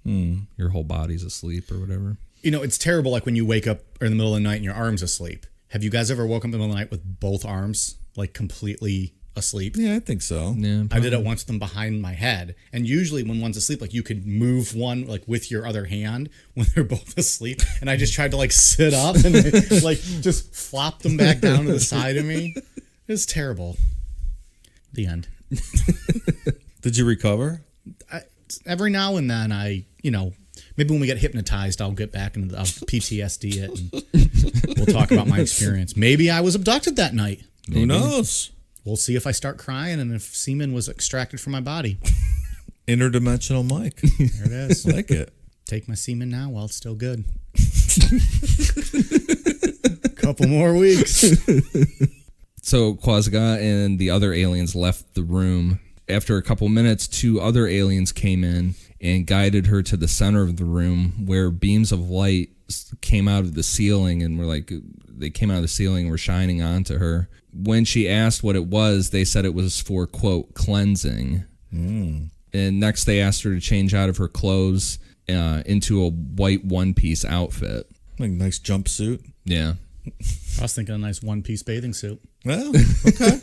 whole body's asleep or whatever. It's terrible. Like when you wake up in the middle of the night and your arm's asleep. Have you guys ever woken up in the middle of the night with both arms like completely asleep? Yeah, I think so. Yeah, I did it once with them behind my head. And usually when one's asleep, like you could move one like with your other hand when they're both asleep. And I just tried to like sit up and like just flop them back down to the side of me. It was terrible. The end. Did you recover? Every now and then maybe when we get hypnotized, I'll get back and I'll PTSD it and we'll talk about my experience. Maybe I was abducted that night. Who knows? We'll see if I start crying and if semen was extracted from my body. Interdimensional Mike. There it is. I like it. take my semen now while it's still good. Couple more weeks. So Quasga and the other aliens left the room. After a couple minutes, 2 other aliens came in and guided her to the center of the room where beams of light came out of the ceiling and were shining onto her. When she asked what it was, they said it was for, quote, cleansing. And next they asked her to change out of her clothes into a white one-piece outfit. Like a nice jumpsuit. Yeah. I was thinking a nice one-piece bathing suit. Well, okay.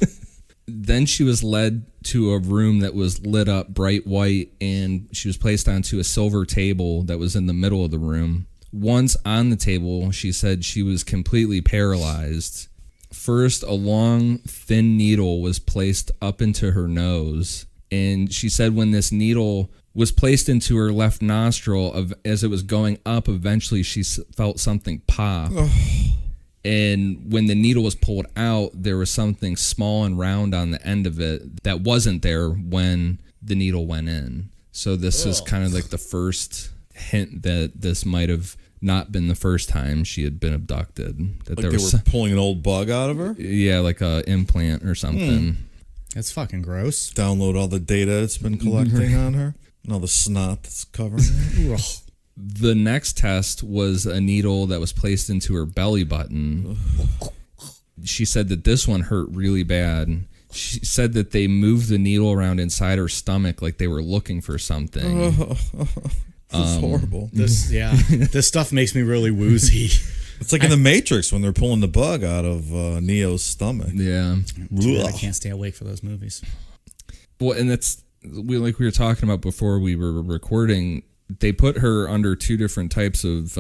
Then she was led to a room that was lit up bright white, and she was placed onto a silver table that was in the middle of the room. Once on the table, she said she was completely paralyzed. First, a long, thin needle was placed up into her nose, and she said when this needle was placed into her left nostril, as it was going up, eventually she felt something pop. And when the needle was pulled out, there was something small and round on the end of it that wasn't there when the needle went in. So this is kind of like the first hint that this might have not been the first time she had been abducted. That Like they were pulling an old bug out of her? Yeah, like a implant or something. That's fucking gross. Download all the data it's been collecting on her and all the snot that's covering her. The next test was a needle that was placed into her belly button. She said that this one hurt really bad. She said that they moved the needle around inside her stomach like they were looking for something. This is horrible. This stuff makes me really woozy. It's like in The Matrix when they're pulling the bug out of Neo's stomach. Yeah. I can't stay awake for those movies. Well, and that's like we were talking about before we were recording. They put her under 2 different types of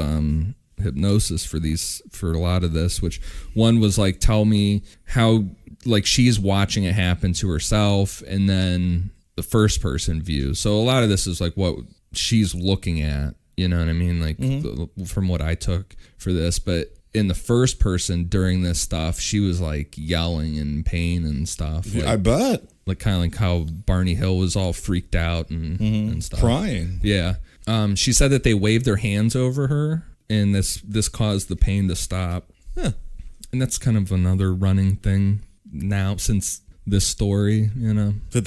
hypnosis for a lot of this, which one was like, tell me how, like, she's watching it happen to herself, and then the first person view. So a lot of this is like what she's looking at, you know what I mean? Like from what I took for this, but in the first person during this stuff, she was like yelling in pain and stuff. Like, I bet. Like kind of like how Barney Hill was all freaked out and stuff. Crying. Yeah. She said that they waved their hands over her, and this caused the pain to stop. Yeah. And that's kind of another running thing now since this story, you know. Did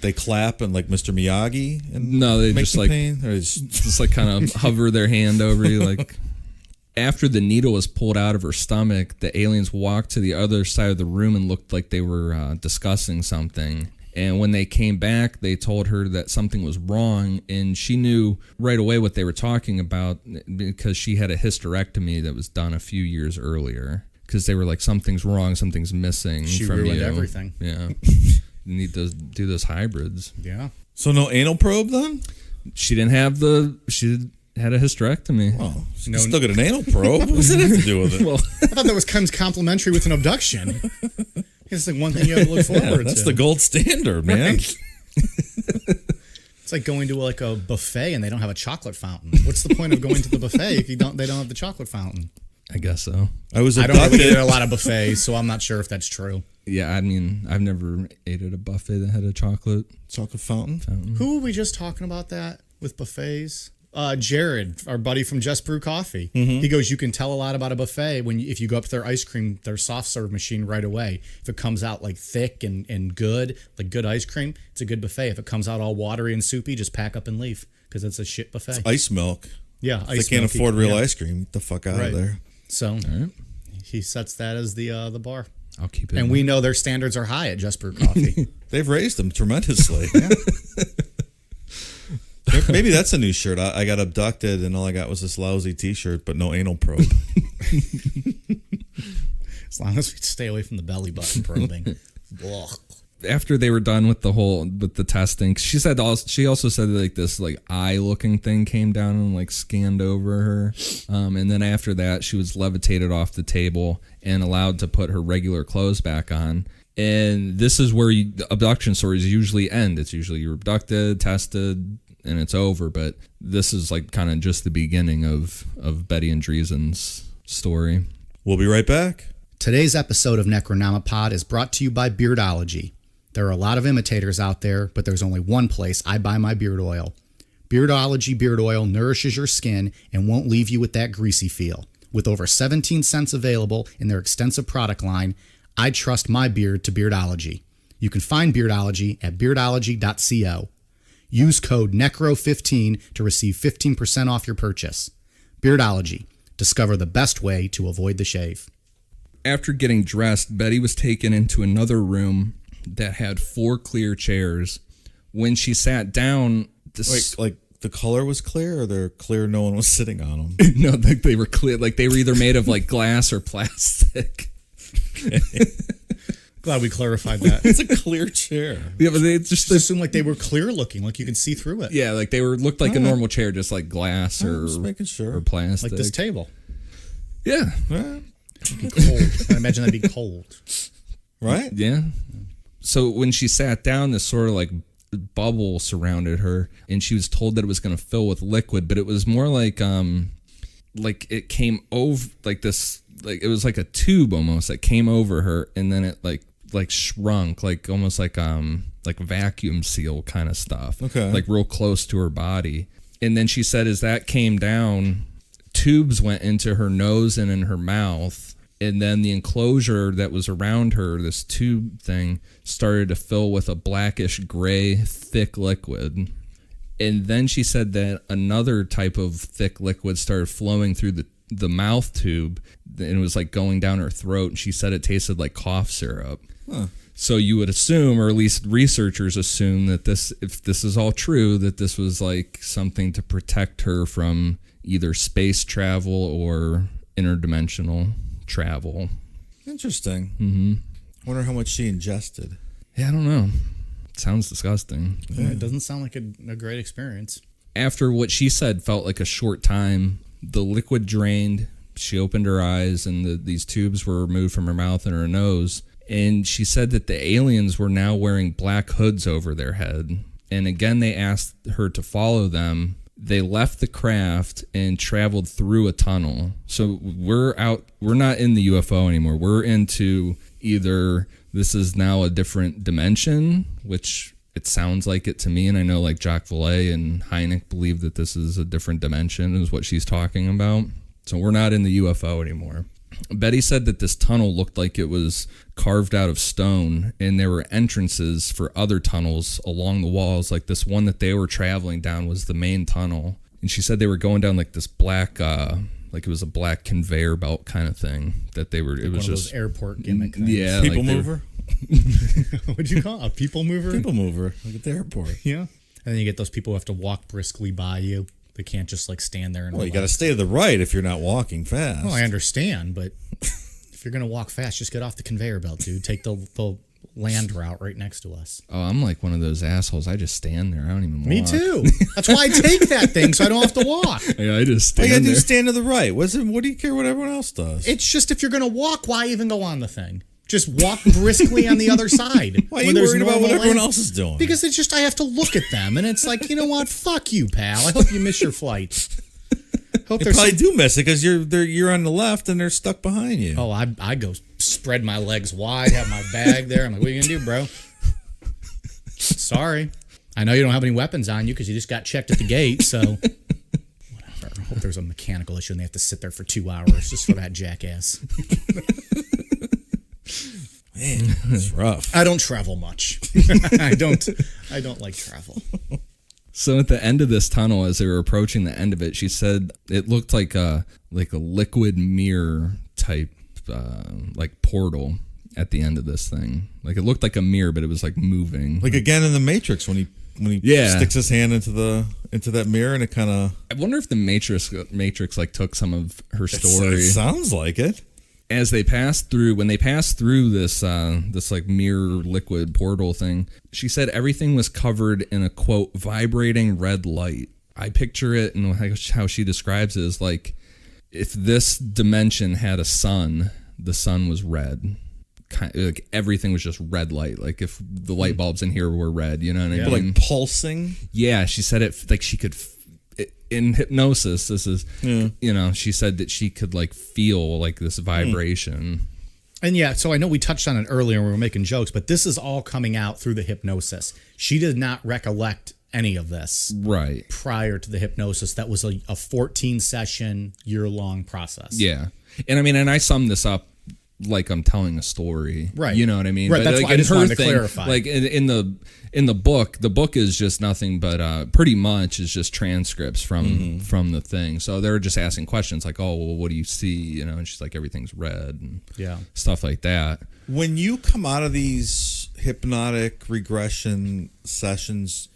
they clap and like Mr. Miyagi? And no, they make just the like pain? Or just like kind of hover their hand over you. Like after the needle was pulled out of her stomach, the aliens walked to the other side of the room and looked like they were discussing something. And when they came back, they told her that something was wrong, and she knew right away what they were talking about because she had a hysterectomy that was done a few years earlier. Because they were like, something's wrong, something's missing She from ruined you. everything. Yeah. You need to do those hybrids. Yeah. So no anal probe then? She didn't have she had a hysterectomy. Oh, she still get an anal probe? What does it have to do with it? Well, I thought that was comes complimentary with an abduction. It's like one thing you have to look forward to. That's the gold standard, man. Right. It's like going to like a buffet and they don't have a chocolate fountain. What's the point of going to the buffet if they don't have the chocolate fountain? I guess so. I don't really eat at a lot of buffets, so I'm not sure if that's true. Yeah, I mean, I've never ate at a buffet that had a chocolate fountain. Who were we just talking about that with buffets? Jared, our buddy from Just Brew Coffee. Mm-hmm. He goes, you can tell a lot about a buffet if you go up to their ice cream, their soft serve machine right away. If it comes out like thick and good, like good ice cream, it's a good buffet. If it comes out all watery and soupy, just pack up and leave because it's a shit buffet. It's ice milk. Yeah, If they can't afford real ice cream, get the fuck out of there. So he sets that as the bar. I'll keep it. And we know their standards are high at Just Brew Coffee. They've raised them tremendously. Maybe that's a new shirt. I got abducted and all I got was this lousy t-shirt, but no anal probe. As long as we stay away from the belly button probing. After they were done with the testing, she also said that like this like eye looking thing came down and like scanned over her, and then after that she was levitated off the table and allowed to put her regular clothes back on. And this is where abduction stories usually end. It's usually you're abducted, tested, and it's over. But this is like kind of just the beginning of Betty Andreasson's story. We'll be right back. Today's episode of Necronomipod is brought to you by Beardology. There are a lot of imitators out there, but there's only one place I buy my beard oil. Beardology beard oil nourishes your skin and won't leave you with that greasy feel. With over 17 scents available in their extensive product line, I trust my beard to Beardology. You can find Beardology at beardology.co. Use code NECRO15 to receive 15% off your purchase. Beardology. Discover the best way to avoid the shave. After getting dressed, Betty was taken into another room that had 4 clear chairs. When she sat down... Like the color was clear, or they're clear no one was sitting on them? No, like they were clear. Like they were either made of like glass or plastic. Glad we clarified that. It's a clear chair. Yeah, but they just assumed like they were clear looking, like you could see through it. Yeah, like they looked like a normal chair, just like glass or just making sure. or plastic. Like this table. Yeah. It'd be cold. I imagine that'd be cold. Right? Yeah. So when she sat down, this sort of like bubble surrounded her, and she was told that it was going to fill with liquid, but it was more like it came over like this, like it was like a tube almost that came over her, and then it like shrunk, like almost like vacuum seal kind of stuff. Okay. Like real close to her body. And then she said as that came down, tubes went into her nose and in her mouth. And then the enclosure that was around her, this tube thing, started to fill with a blackish gray thick liquid. And then she said that another type of thick liquid started flowing through the mouth tube, and it was like going down her throat. And she said it tasted like cough syrup. Huh. So you would assume, or at least researchers assume, that if this is all true, that this was like something to protect her from either space travel or interdimensional travel. Interesting. Mm-hmm. Wonder how much she ingested. Yeah, I don't know. It sounds disgusting. Yeah, it doesn't sound like a great experience. After what she said felt like a short time, the liquid drained. She opened her eyes, and these tubes were removed from her mouth and her nose. And she said that the aliens were now wearing black hoods over their head. And again, they asked her to follow them. They left the craft and traveled through a tunnel. So we're not in the UFO anymore. We're into either this is now a different dimension, which it sounds like it to me. And I know like Jacques Vallée and Hynek believe that this is a different dimension is what she's talking about. So we're not in the UFO anymore. Betty said that this tunnel looked like it was carved out of stone, and there were entrances for other tunnels along the walls. Like this one that they were traveling down was the main tunnel. And she said they were going down like this black, like it was a black conveyor belt kind of thing that they were, it was just those airport gimmick things. Yeah. People like mover? What'd you call it? A people mover? People mover, like at the airport. Yeah. And then you get those people who have to walk briskly by you. They can't just like stand there and Well, you got to stay to the right if you're not walking fast. Well, I understand, but if you're going to walk fast, just get off the conveyor belt, dude. Take the land route right next to us. Oh, I'm like one of those assholes. I just stand there. I don't even walk. Me too. That's why I take that thing so I don't have to walk. Yeah, I just All stand you got to do there. is stand to the right. What do you care what everyone else does? It's just if you're going to walk, why even go on the thing? Just walk briskly on the other side. Why are you worried about what everyone else is doing? Because it's just I have to look at them, and it's like, you know what? Fuck you, pal. I hope you miss your flight. Hope they probably do miss it because you're on the left and they're stuck behind you. Oh, I go spread my legs wide, have my bag there. I'm like, what are you gonna do, bro? Sorry, I know you don't have any weapons on you because you just got checked at the gate. So whatever. I hope there's a mechanical issue and they have to sit there for 2 hours just for that jackass. Man, it's rough. I don't travel much. I don't like travel. So at the end of this tunnel, as they were approaching the end of it, she said it looked like a liquid mirror type like portal at the end of this thing. Like it looked like a mirror, but it was like moving. Like again in the Matrix when he sticks his hand into that mirror and it kind of. I wonder if the Matrix like took some of her story. It sounds like it. As they passed through, when they passed through this like mirror liquid portal thing, she said everything was covered in a quote vibrating red light. I picture it, and how she describes it is like if this dimension had a sun, the sun was red. Like everything was just red light. Like if the light bulbs in here were red, you know what I mean? Like pulsing. Yeah, she said it like she could. In hypnosis, this is, she said that she could like feel like this vibration. And yeah, so I know we touched on it earlier when we were making jokes, but this is all coming out through the hypnosis. She did not recollect any of this Right. prior to the hypnosis. That was a 14 session, year-long process. Yeah. And I mean, and I summed this up like I'm telling a story. Right. You know what I mean? Right, that's why I just wanted to clarify. Like in the book is just nothing but pretty much is just transcripts from the thing. So they were just asking questions like, oh, well, what do you see? You know, and she's like, everything's red and stuff like that. When you come out of these hypnotic regression sessions,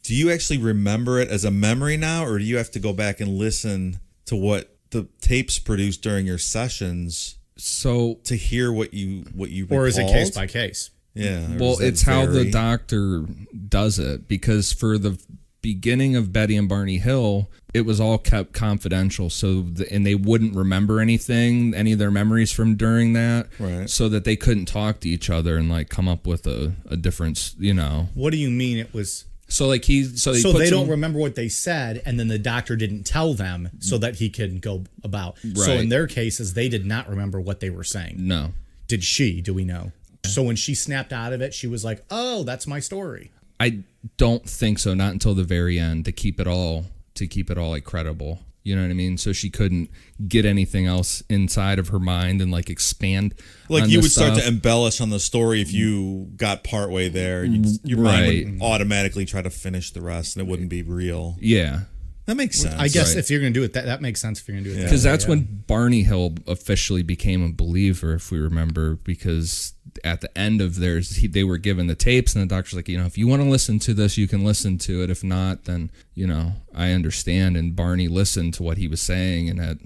do you actually remember it as a memory now, or do you have to go back and listen to what the tapes produced during your sessions so to hear what you recalled? Or is it case by case? Yeah. Well, it's how the doctor does it, because for the beginning of Betty and Barney Hill, it was all kept confidential. So, and they wouldn't remember anything, any of their memories from during that, right? So that they couldn't talk to each other and like come up with a difference, you know. What do you mean it was? So like so they don't remember what they said, and then the doctor didn't tell them so that he could go about. Right. So in their cases, they did not remember what they were saying. No. Did she? Do we know? So when she snapped out of it, she was like, "Oh, that's my story." I don't think so. Not until the very end to keep it all like credible. You know what I mean? So she couldn't get anything else inside of her mind and like expand. Like you would start to embellish on the story if you got partway there. Your mind would automatically try to finish the rest, and it wouldn't be real. Yeah. That makes sense. I guess if you're going to do it, that makes sense if you're going to do it. Because that's when Barney Hill officially became a believer, if we remember, because at the end of theirs, they were given the tapes, and the doctor's like, you know, if you want to listen to this, you can listen to it. If not, then, you know, I understand. And Barney listened to what he was saying, and that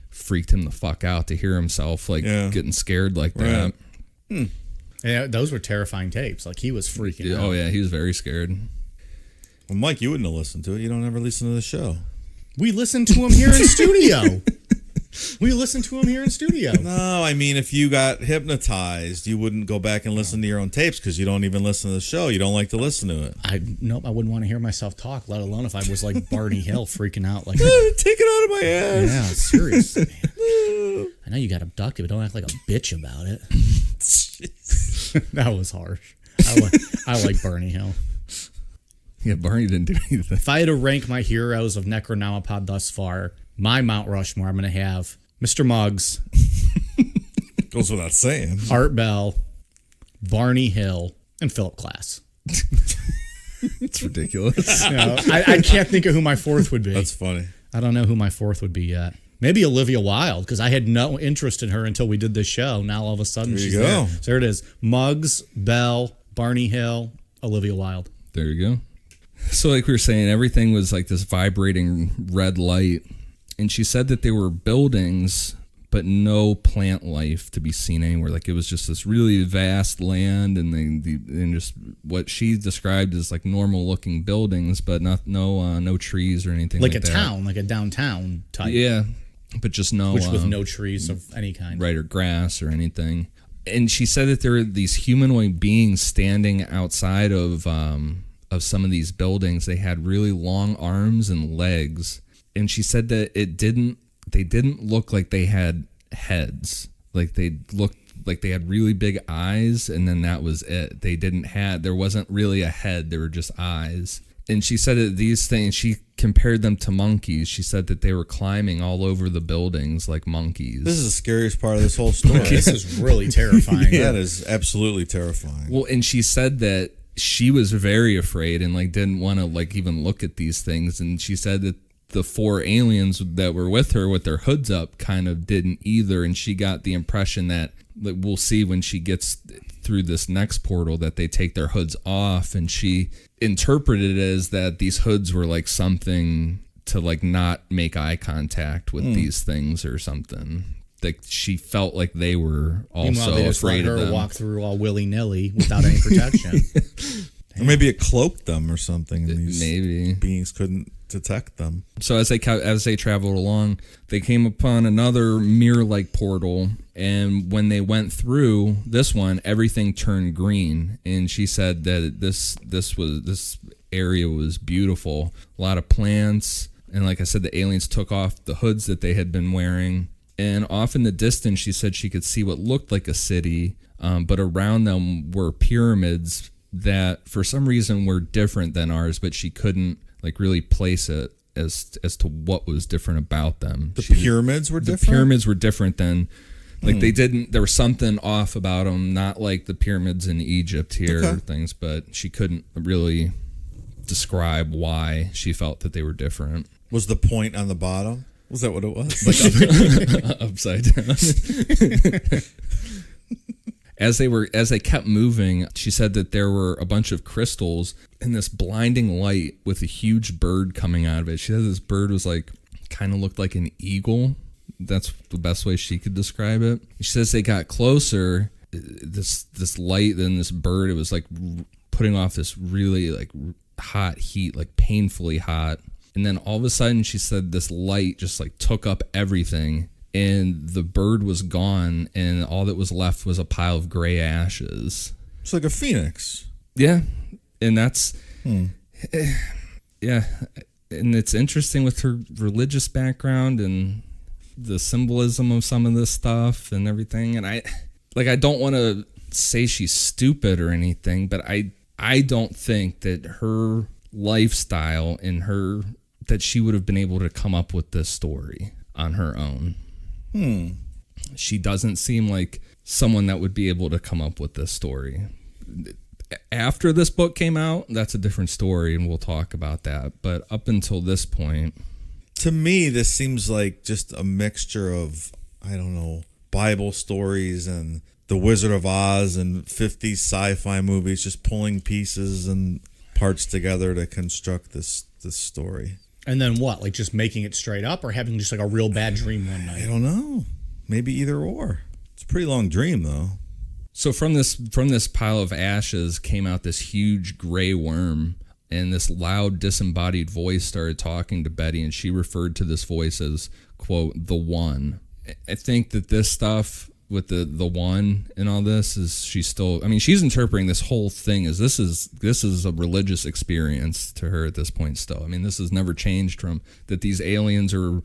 freaked him the fuck out to hear himself, like, getting scared like that. Yeah, those were terrifying tapes. Like, he was freaking out. Oh, yeah, he was very scared. Well, Mike, you wouldn't have listened to it. You don't ever listen to the show. We listened to him here in studio. No, I mean, if you got hypnotized, you wouldn't go back and listen to your own tapes because you don't even listen to the show. You don't like to listen to it. I wouldn't want to hear myself talk, let alone if I was like Barney Hill freaking out. Like, take it out of my ass. Yeah, seriously. I know you got abducted, but don't act like a bitch about it. That was harsh. I like Barney Hill. Yeah, Barney didn't do anything. If I had to rank my heroes of Necronomipod thus far, my Mount Rushmore, I'm going to have Mr. Muggs. Goes without saying. Art Bell, Barney Hill, and Philip Glass. It's ridiculous. You know, I can't think of who my fourth would be. That's funny. I don't know who my fourth would be yet. Maybe Olivia Wilde, because I had no interest in her until we did this show. Now all of a sudden she's there. So there it is. Muggs, Bell, Barney Hill, Olivia Wilde. There you go. So like we were saying, everything was like this vibrating red light. And she said that there were buildings, but no plant life to be seen anywhere. Like it was just this really vast land, and just what she described as like normal looking buildings, but no trees or anything like that. Like a town, like a downtown type. Yeah, but just no. Which with no trees of any kind. Right, or grass or anything. And she said that there were these humanoid beings standing outside of some of these buildings. They had really long arms and legs. And she said that they didn't look like they had heads. Like they looked like they had really big eyes, and then that was it. There wasn't really a head, there were just eyes. And she said that these things, she compared them to monkeys. She said that they were climbing all over the buildings like monkeys. This is the scariest part of this whole story. This is really terrifying. Yeah. That is absolutely terrifying. Well, and she said that she was very afraid and like didn't want to like even look at these things. And she said that the four aliens that were with her with their hoods up kind of didn't either. And she got the impression that, like, we'll see when she gets through this next portal, that they take their hoods off. And she interpreted it as that these hoods were like something to like not make eye contact with these things or something. Like she felt like they were also they just afraid let of her them. Walk through all willy-nilly without any protection. Or maybe it cloaked them or something, and these maybe beings couldn't detect them. So as they traveled along, they came upon another mirror-like portal, and when they went through this one, everything turned green. And she said that this area was beautiful, a lot of plants, and like I said, the aliens took off the hoods that they had been wearing. And off in the distance, she said she could see what looked like a city, but around them were pyramids that for some reason were different than ours, but she couldn't like really place it as to what was different about them. The pyramids were different? The pyramids were different than, like there was something off about them, not like the pyramids in Egypt here or things, but she couldn't really describe why she felt that they were different. Was the point on the bottom? Was that what it was? Like upside down. As they kept moving, she said that there were a bunch of crystals and this blinding light with a huge bird coming out of it. She said this bird was like, kind of looked like an eagle. That's the best way she could describe it. She says they got closer, this light, then this bird, it was like putting off this really like hot heat, like painfully hot. And then all of a sudden, she said this light just like took up everything. And the bird was gone, and all that was left was a pile of gray ashes. It's like a phoenix. Yeah, and that's... Yeah, and it's interesting with her religious background and the symbolism of some of this stuff and everything. And I don't want to say she's stupid or anything, but I don't think that her lifestyle and that she would have been able to come up with this story on her own. She doesn't seem like someone that would be able to come up with this story. After this book came out, that's a different story, and we'll talk about that. But up until this point... To me, this seems like just a mixture of, I don't know, Bible stories and The Wizard of Oz and 50s sci-fi movies, just pulling pieces and parts together to construct this story. And then what? Like just making it straight up, or having just like a real bad dream one night? I don't know. Maybe either or. It's a pretty long dream, though. So from this pile of ashes came out this huge gray worm, and this loud, disembodied voice started talking to Betty, and she referred to this voice as, quote, the one. I think that this stuff with the one and all this is she's interpreting this whole thing as this is a religious experience to her at this point still. I mean, this has never changed from that these aliens are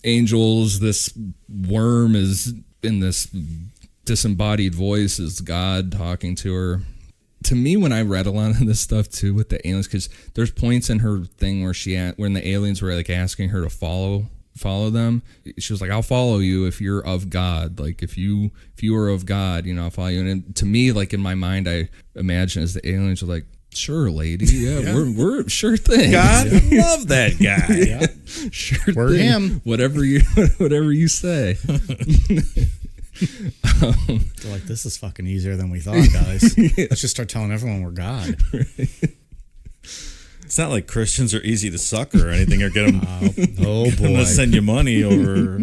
angels, this worm is in this disembodied voice is God talking to her. To me, when I read a lot of this stuff too with the aliens, because there's points in her thing when the aliens were like asking her to follow them, she was like, I'll follow you if you're of God. Like if you are of God, I'll follow you. And to me, like in my mind, I imagine as the aliens are like, sure, lady, yeah. we're sure thing. God, love that guy. Yeah. Sure, we're thing. him. Whatever you say. They're like, this is fucking easier than we thought, guys. Let's just start telling everyone we're God. Right. It's not like Christians are easy to sucker or anything, or get them. Oh boy, to send you money over.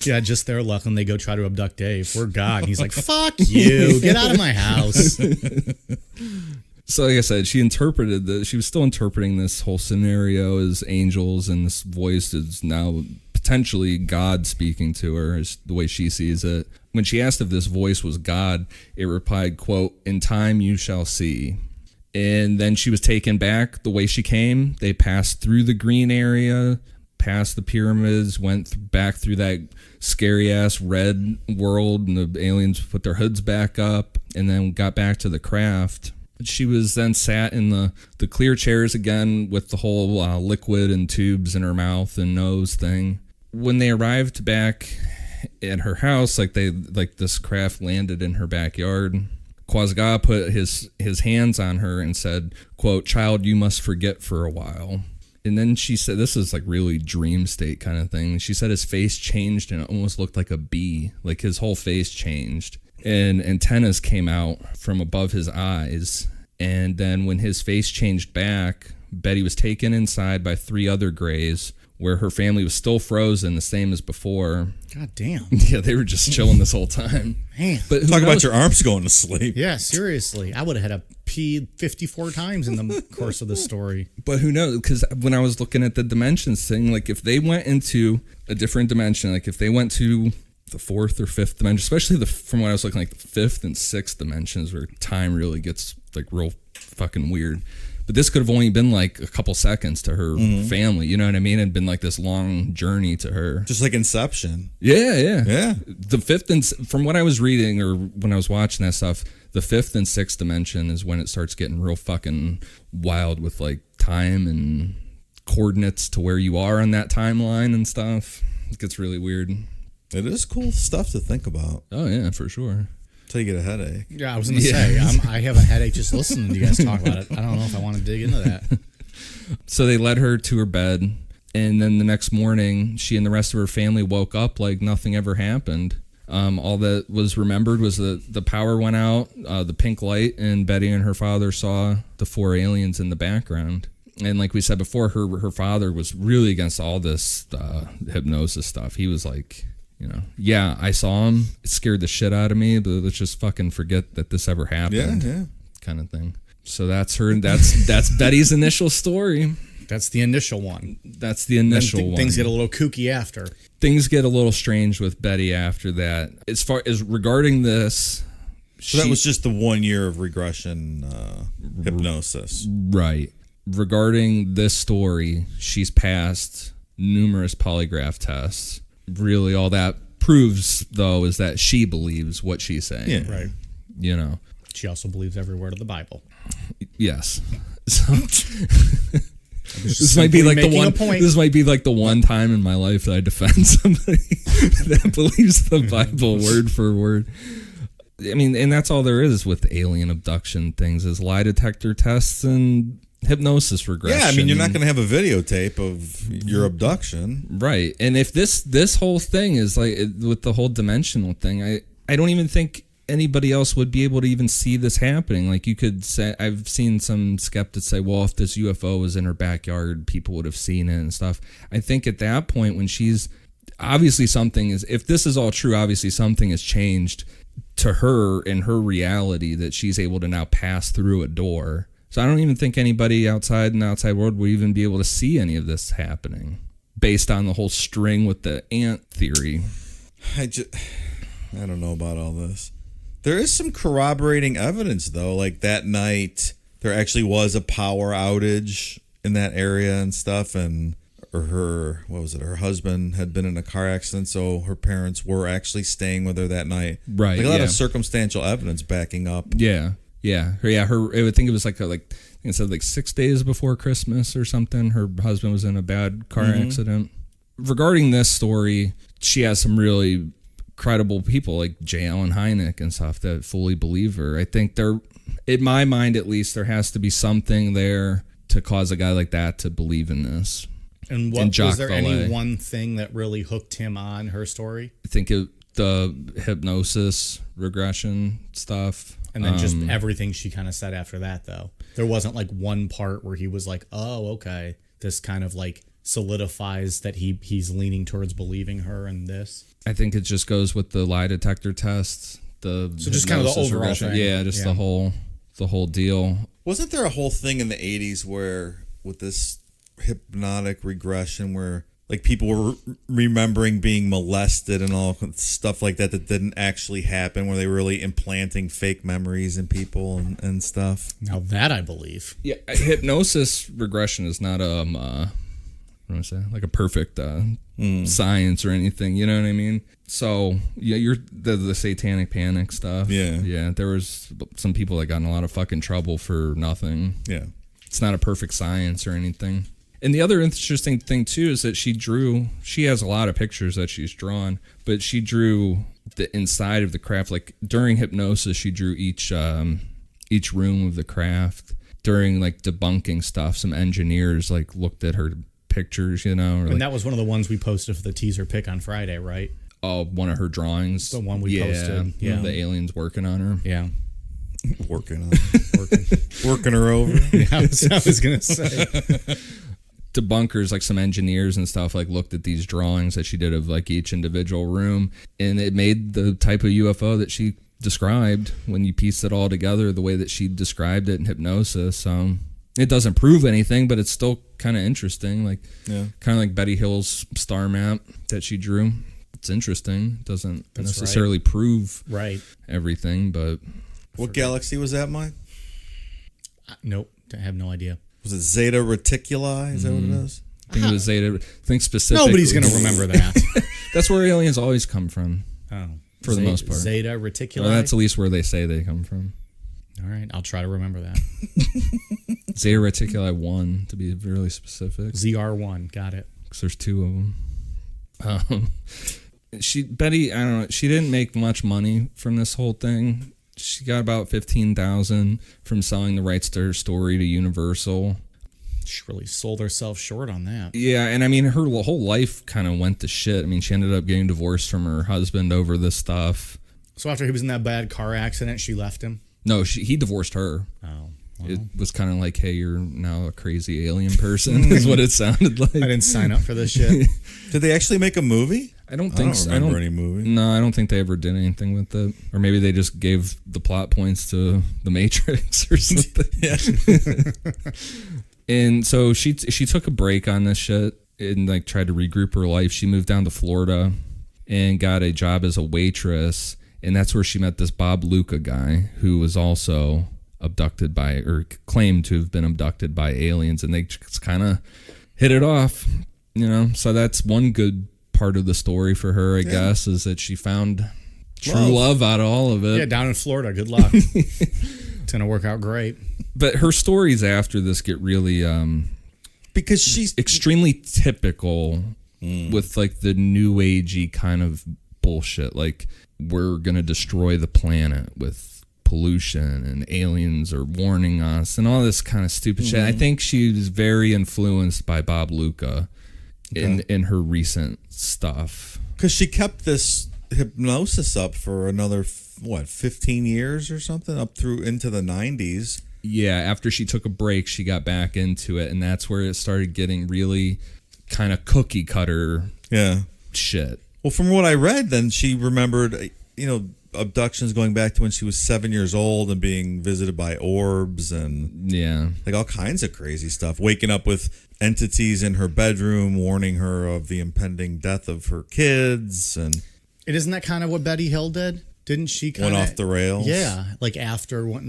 Yeah, just their luck when they go try to abduct Dave. We're God, and he's like, "Fuck you, get out of my house." So, like I said, she was still interpreting this whole scenario as angels, and this voice is now potentially God speaking to her, is the way she sees it. When she asked if this voice was God, it replied, quote, "In time you shall see." And then she was taken back the way she came. They passed through the green area, past the pyramids, went back through that scary-ass red world, and the aliens put their hoods back up, and then got back to the craft. She was then sat in the clear chairs again with the whole liquid and tubes in her mouth and nose thing. When they arrived back at her house, this craft landed in her backyard, Quasga put his hands on her and said, quote, "Child, you must forget for a while." And then she said, this is like really dream state kind of thing. She said his face changed and it almost looked like a bee. Like his whole face changed. And antennas came out from above his eyes. And then when his face changed back, Betty was taken inside by 3 other Greys, where her family was still frozen, the same as before. God damn. Yeah, they were just chilling this whole time. Man. But Talk about your arms going to sleep. Yeah, seriously. I would have had to pee 54 times in the course of the story. But who knows? Because when I was looking at the dimensions thing, like if they went into a different dimension, like if they went to the 4th or 5th dimension, especially from what I was looking, like the 5th and 6th dimensions where time really gets like real fucking weird. But this could have only been like a couple seconds to her family, you know what I mean? It'd been like this long journey to her. Just like Inception. Yeah. Yeah. The 5th and from what I was reading or when I was watching that stuff, The fifth and sixth dimension is when it starts getting real fucking wild with like time and coordinates to where you are on that timeline and stuff. It gets really weird. It is cool stuff to think about. Oh yeah, for sure. Until you get a headache. Yeah, I was going to say, I have a headache just listening to you guys talk about it. I don't know if I want to dig into that. So they led her to her bed, and then the next morning, she and the rest of her family woke up like nothing ever happened. All that was remembered was the power went out, the pink light, and Betty and her father saw the 4 aliens in the background. And like we said before, her father was really against all this hypnosis stuff. He was like, yeah, I saw him. It scared the shit out of me, but let's just fucking forget that this ever happened. Yeah. Kind of thing. So that's her. That's Betty's initial story. That's the initial one. That's the initial one. Things get a little kooky after. Things get a little strange with Betty after that. As far as regarding this, so that was just the 1 year of regression hypnosis. Right. Regarding this story, she's passed numerous polygraph tests. Really, all that proves, though, is that she believes what she's saying. Yeah. Right. She also believes every word of the Bible. Yes. So this might be like the one. This might be like the one time in my life that I defend somebody that believes the Bible word for word. I mean, and that's all there is with alien abduction things: is lie detector tests and hypnosis regression. Yeah, I mean, you're not going to have a videotape of your abduction, right? And if this whole thing is like with the whole dimensional thing, I don't even think anybody else would be able to even see this happening. Like you could say, I've seen some skeptics say, well, if this UFO was in her backyard, people would have seen it and stuff. I think at that point when she's obviously something is, if this is all true, obviously something has changed to her in her reality that she's able to now pass through a door. So I don't even think anybody outside in the outside world would even be able to see any of this happening based on the whole string with the ant theory. I don't know about all this. There is some corroborating evidence, though. Like that night, there actually was a power outage in that area and stuff. And her husband had been in a car accident, so her parents were actually staying with her that night. Right. Like a lot of circumstantial evidence backing up. Yeah. Her. I would think it was like it said like 6 days before Christmas or something. Her husband was in a bad car accident. Regarding this story, she has some really credible people like Allen Hynek and stuff that fully believe her. I think there, in my mind at least, there has to be something there to cause a guy like that to believe in this. And was there any one thing that really hooked him on her story? I think the hypnosis regression stuff. And then just everything she kind of said after that, though. There wasn't like one part where he was like, oh, okay, this kind of like solidifies that he's leaning towards believing her in this. I think it just goes with the lie detector tests. So just kind of the overall thing. Yeah, the whole deal. Wasn't there a whole thing in the 80s where with this hypnotic regression where like people were remembering being molested and all stuff like that didn't actually happen, where they were really implanting fake memories in people and stuff? Now that I believe. Yeah, hypnosis regression is not what do I say? Like a perfect science or anything, you know what I mean? So yeah, you're the satanic panic stuff. Yeah. There was some people that got in a lot of fucking trouble for nothing. Yeah, it's not a perfect science or anything. And the other interesting thing too is that she has a lot of pictures that she's drawn, but she drew the inside of the craft. Like during hypnosis, she drew each room of the craft. During like debunking stuff, some engineers like looked at her pictures, and that was one of the ones we posted for the teaser pick on Friday, right? Oh, one of her drawings. The one we posted. Yeah. The aliens working on her. Yeah. Working her over. Yeah, I was going to say. Debunkers, like some engineers and stuff, like looked at these drawings that she did of like each individual room, and it made the type of UFO that she described when you piece it all together the way that she described it in hypnosis. It doesn't prove anything, but it's still kind of interesting. Like, kind of like Betty Hill's star map that she drew. It's interesting. It doesn't necessarily prove everything, but what galaxy was that, Mike? Nope, I have no idea. Was it Zeta Reticuli? Is that what it is? I think it was Zeta. I think specifically. Nobody's going to remember that. That's where aliens always come from. Oh. For the most part. Zeta Reticuli? Well, that's at least where they say they come from. All right, I'll try to remember that. Zeta Reticuli 1, to be really specific. ZR1, got it. Because there's 2 of them. Betty, I don't know, she didn't make much money from this whole thing. She got about $15,000 from selling the rights to her story to Universal. She really sold herself short on that. Yeah, and I mean, her whole life kind of went to shit. I mean, she ended up getting divorced from her husband over this stuff. So after he was in that bad car accident, she left him? No, he divorced her. Oh. Well. It was kind of like, hey, you're now a crazy alien person, is what it sounded like. I didn't sign up for this shit. Did they actually make a movie? I don't think so. I don't remember any movie. No, I don't think they ever did anything with it. Or maybe they just gave the plot points to The Matrix or something. Yeah. And so she took a break on this shit and like tried to regroup her life. She moved down to Florida and got a job as a waitress. And that's where she met this Bob Luca guy who was also abducted by, or claimed to have been abducted by aliens. And they just kind of hit it off, you know. So that's one good part of the story for her, I guess, is that she found true love out of all of it. Yeah, down in Florida. Good luck. It's going to work out great. But her stories after this get really because she's extremely typical with like the new agey kind of bullshit. Like, we're going to destroy the planet with pollution and aliens are warning us and all this kind of stupid shit. I think she was very influenced by Bob Luca in her recent stuff. Because she kept this hypnosis up for another, 15 years or something, up through into the 90s. Yeah, after she took a break, she got back into it, and that's where it started getting really kind of cookie cutter shit. Well, from what I read, then she remembered, abductions going back to when she was 7 years old and being visited by orbs and like all kinds of crazy stuff. Waking up with entities in her bedroom, warning her of the impending death of her kids. And isn't that kind of what Betty Hill did? Didn't she kind of went off the rails? Yeah, like after went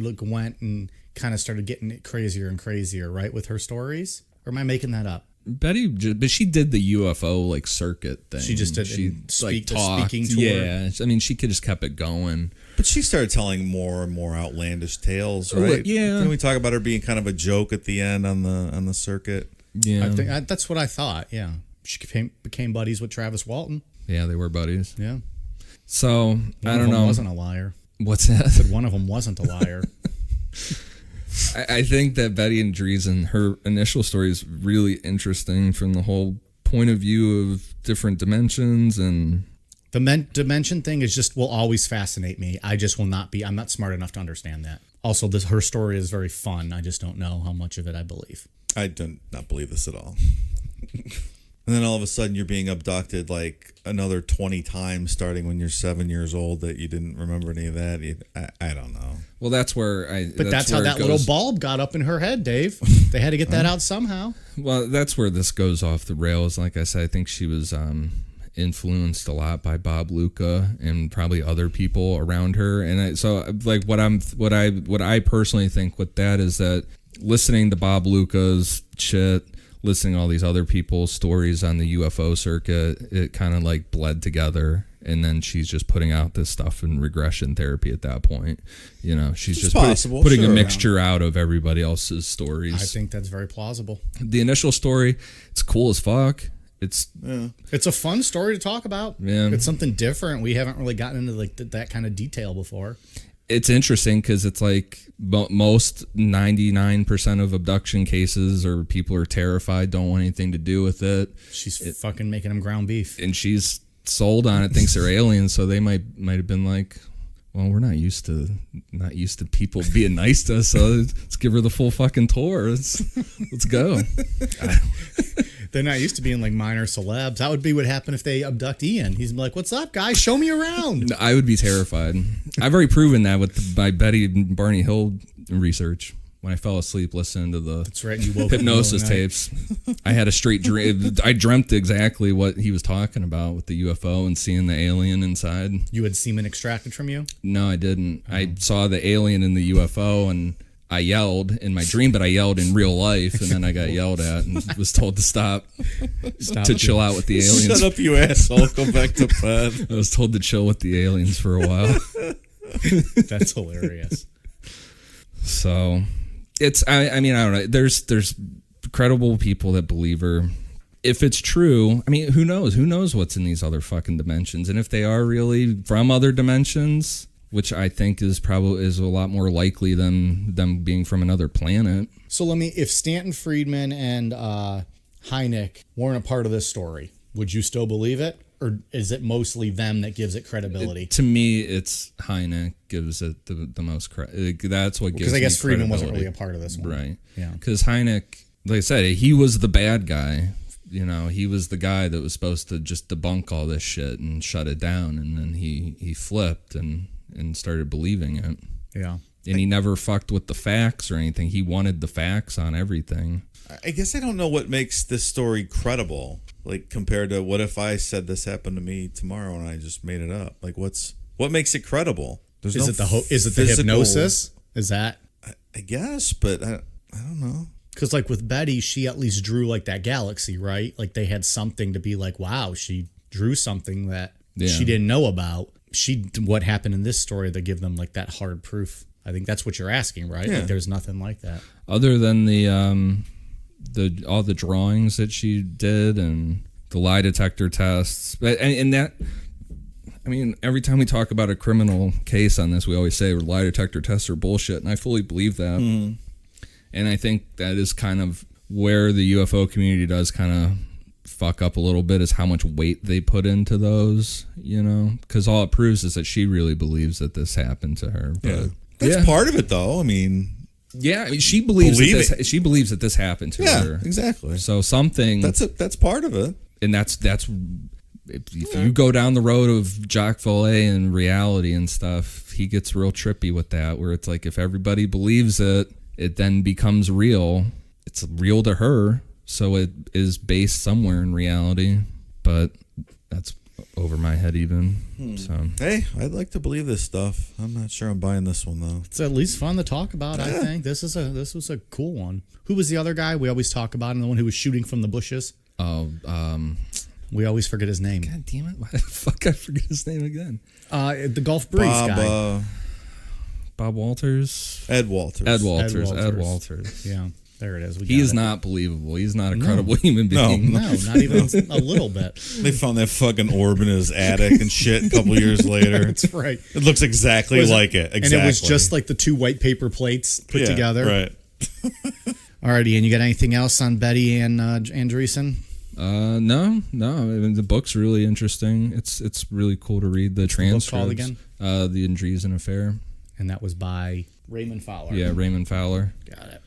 and kind of started getting it crazier and crazier, right, with her stories? Or am I making that up? Betty, but she did the UFO like circuit thing. She just did speaking tour. Yeah, I mean, she could just kept it going. But she started telling more and more outlandish tales, right? Yeah. Didn't we talk about her being kind of a joke at the end on the circuit? Yeah, I think that's what I thought. Yeah, she became buddies with Travis Walton. Yeah, they were buddies. Yeah. So One I don't of them know. Wasn't a liar. What's that? I said one of them wasn't a liar. I think that Betty Andreasson, her initial story is really interesting from the whole point of view of different dimensions, and the dimension thing will always fascinate me. I'm not smart enough to understand that. Also, her story is very fun. I just don't know how much of it I believe. I do not believe this at all. And then all of a sudden you're being abducted like another 20 times starting when you're 7 years old that you didn't remember any of that. I don't know. Well, that's where that's how that little bulb got up in her head, Dave. They had to get that out somehow. Well, that's where this goes off the rails. Like I said, I think she was influenced a lot by Bob Luca and probably other people around her. And so like what I personally think with that is that listening to Bob Luca's shit, listening to all these other people's stories on the UFO circuit, it kind of like bled together. And then she's just putting out this stuff in regression therapy at that point. She's just putting a mixture out of everybody else's stories. I think that's very plausible. The initial story, it's cool as fuck. It's a fun story to talk about. Yeah. It's something different. We haven't really gotten into like that kind of detail before. It's interesting because it's like most 99% of abduction cases or people are terrified, don't want anything to do with it. She's fucking making them ground beef. And she's sold on it, thinks they're aliens, so they might have been like, well, we're not used to people being nice to us, so let's give her the full fucking tour. Let's go. They're not used to being like minor celebs. That would be what happened if they abduct Ian. He's like, "What's up, guys? Show me around." I would be terrified. I've already proven that with my Betty and Barney Hill research. When I fell asleep listening to the you woke hypnosis tapes, I had a straight dream. I dreamt exactly what he was talking about with the UFO and seeing the alien inside. You had semen extracted from you? No, I didn't. I saw the alien in the UFO and I yelled in my dream, but I yelled in real life, and then I got yelled at and was told to stop to chill out with the aliens. Shut up, you asshole. Go back to bed. I was told to chill with the aliens for a while. That's hilarious. So it's, I mean, I don't know. There's credible people that believe her. If it's true, I mean, who knows? Who knows what's in these other fucking dimensions? And if they are really from other dimensions, which I think is a lot more likely than them being from another planet. So if Stanton Friedman and Hynek weren't a part of this story, would you still believe it? Or is it mostly them that gives it credibility? To me, it's Hynek gives it the most credit. That's what gives it credibility. Because I guess Friedman wasn't really a part of this one. Right. Yeah. Because Hynek, like I said, he was the bad guy. You know, he was the guy that was supposed to just debunk all this shit and shut it down. And then he flipped and started believing it. Yeah. And he never fucked with the facts or anything. He wanted the facts on everything. I guess I don't know what makes this story credible. Like, compared to what if I said this happened to me tomorrow and I just made it up? Like, what makes it credible? Is it the hypnosis? Is that? I guess, but I don't know. Because like with Betty, she at least drew like that galaxy, right? Like they had something to be like, wow, she drew something that she didn't know about. What happened in this story to give them like that hard proof? I think that's what you're asking, right? Yeah. Like there's nothing like that. Other than all the drawings that she did and the lie detector tests, and that, I mean, every time we talk about a criminal case on this, we always say lie detector tests are bullshit, and I fully believe that. Mm-hmm. And I think that is kind of where the UFO community does kind of fuck up a little bit, is how much weight they put into those, you know, because all it proves is that she really believes that this happened to her. But, that's part of it, though. I mean. Yeah, I mean, she believes that this happened to her. Yeah, exactly. So something that's part of it. And that's if you go down the road of Jacques Vallée and reality and stuff, he gets real trippy with that, where it's like if everybody believes it, it then becomes real. It's real to her, so it is based somewhere in reality. But that's over my head even. So hey, I'd like to believe this stuff. I'm not sure I'm buying this one though. It's at least fun to talk about. I think this was a cool one. Who was the other guy we always talk about, and the one who was shooting from the bushes? Oh, we always forget his name. God damn it! Why the fuck I forget his name again? The Gulf Breeze guy. Bob Walters. Ed Walters. Ed Walters. Yeah. There it is. He is not believable. He's not a credible human being. No, not even a little bit. They found that fucking orb in his attic and shit a couple years later. That's right. It looks exactly like it. Exactly. And it was just like the two white paper plates put together. Right. All right, Ian, you got anything else on Betty and Andreasson? No. I mean, the book's really interesting. It's really cool to read the transcripts. What's the book called again? The Treason Affair. And that was by Raymond Fowler. Yeah, Raymond Fowler. Got it.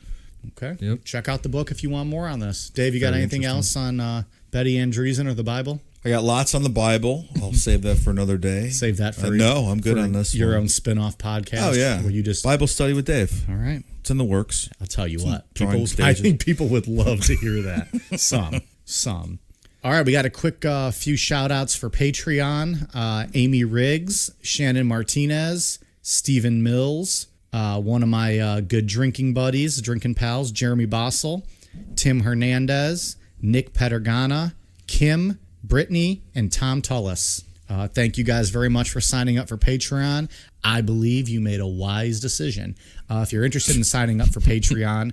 Okay. Yep. Check out the book if you want more on this. Dave, you got anything else on Betty Andreasson or the Bible? I got lots on the Bible. I'll save that for another day. Save that for no, I'm good on this. Your own spin-off podcast. Oh yeah, where you just Bible study with Dave. All right, it's in the works. I'll tell you what. I think people would love to hear that. Some. All right, we got a quick few shout-outs for Patreon. Amy Riggs, Shannon Martinez, Stephen Mills, one of my good drinking buddies, drinking pals, Jeremy Bossel, Tim Hernandez, Nick Pedergana, Kim, Brittany, and Tom Tullis. Thank you guys very much for signing up for Patreon. I believe you made a wise decision. If you're interested in signing up for Patreon,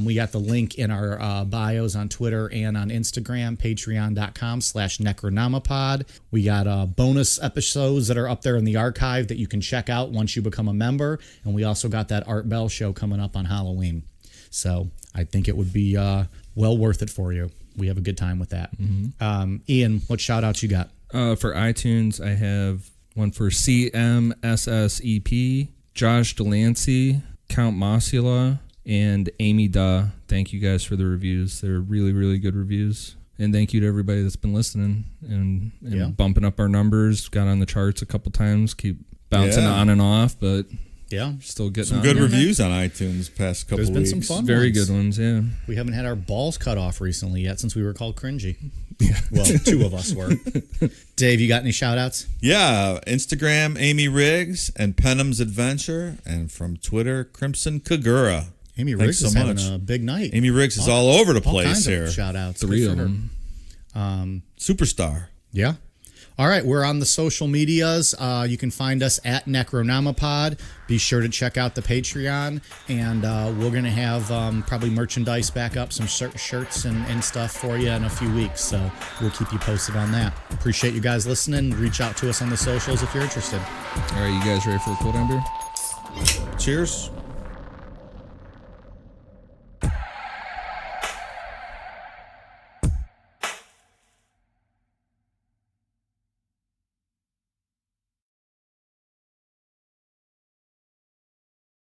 we got the link in our bios on Twitter and on Instagram, patreon.com/Necronomipod. We got bonus episodes that are up there in the archive that you can check out once you become a member. And we also got that Art Bell show coming up on Halloween. So I think it would be well worth it for you. We have a good time with that. Mm-hmm. Ian, what shout outs you got? For iTunes, I have one for CMSSEP, Josh Delancey, Count Mosula, and Amy Duh. Thank you guys for the reviews. They're really, really good reviews. And thank you to everybody that's been listening and bumping up our numbers. Got on the charts a couple times. Keep bouncing on and off, but still getting some good reviews on iTunes past couple weeks. There's been some fun Very ones. good ones, yeah. We haven't had our balls cut off recently yet since we were called cringy. Yeah. Well, two of us were. Dave, you got any shout-outs? Yeah, Instagram, Amy Riggs and Penham's Adventure, and from Twitter, Crimson Kagura. Amy Riggs is having a big night. Amy Riggs is all over the place here. Shout-outs. Three of them. Superstar. Yeah. All right, we're on the social medias. You can find us at Necronomipod. Be sure to check out the Patreon, and we're going to have probably merchandise back up, some shirts and stuff for you in a few weeks, so we'll keep you posted on that. Appreciate you guys listening. Reach out to us on the socials if you're interested. All right, you guys ready for a cold down beer? Cheers.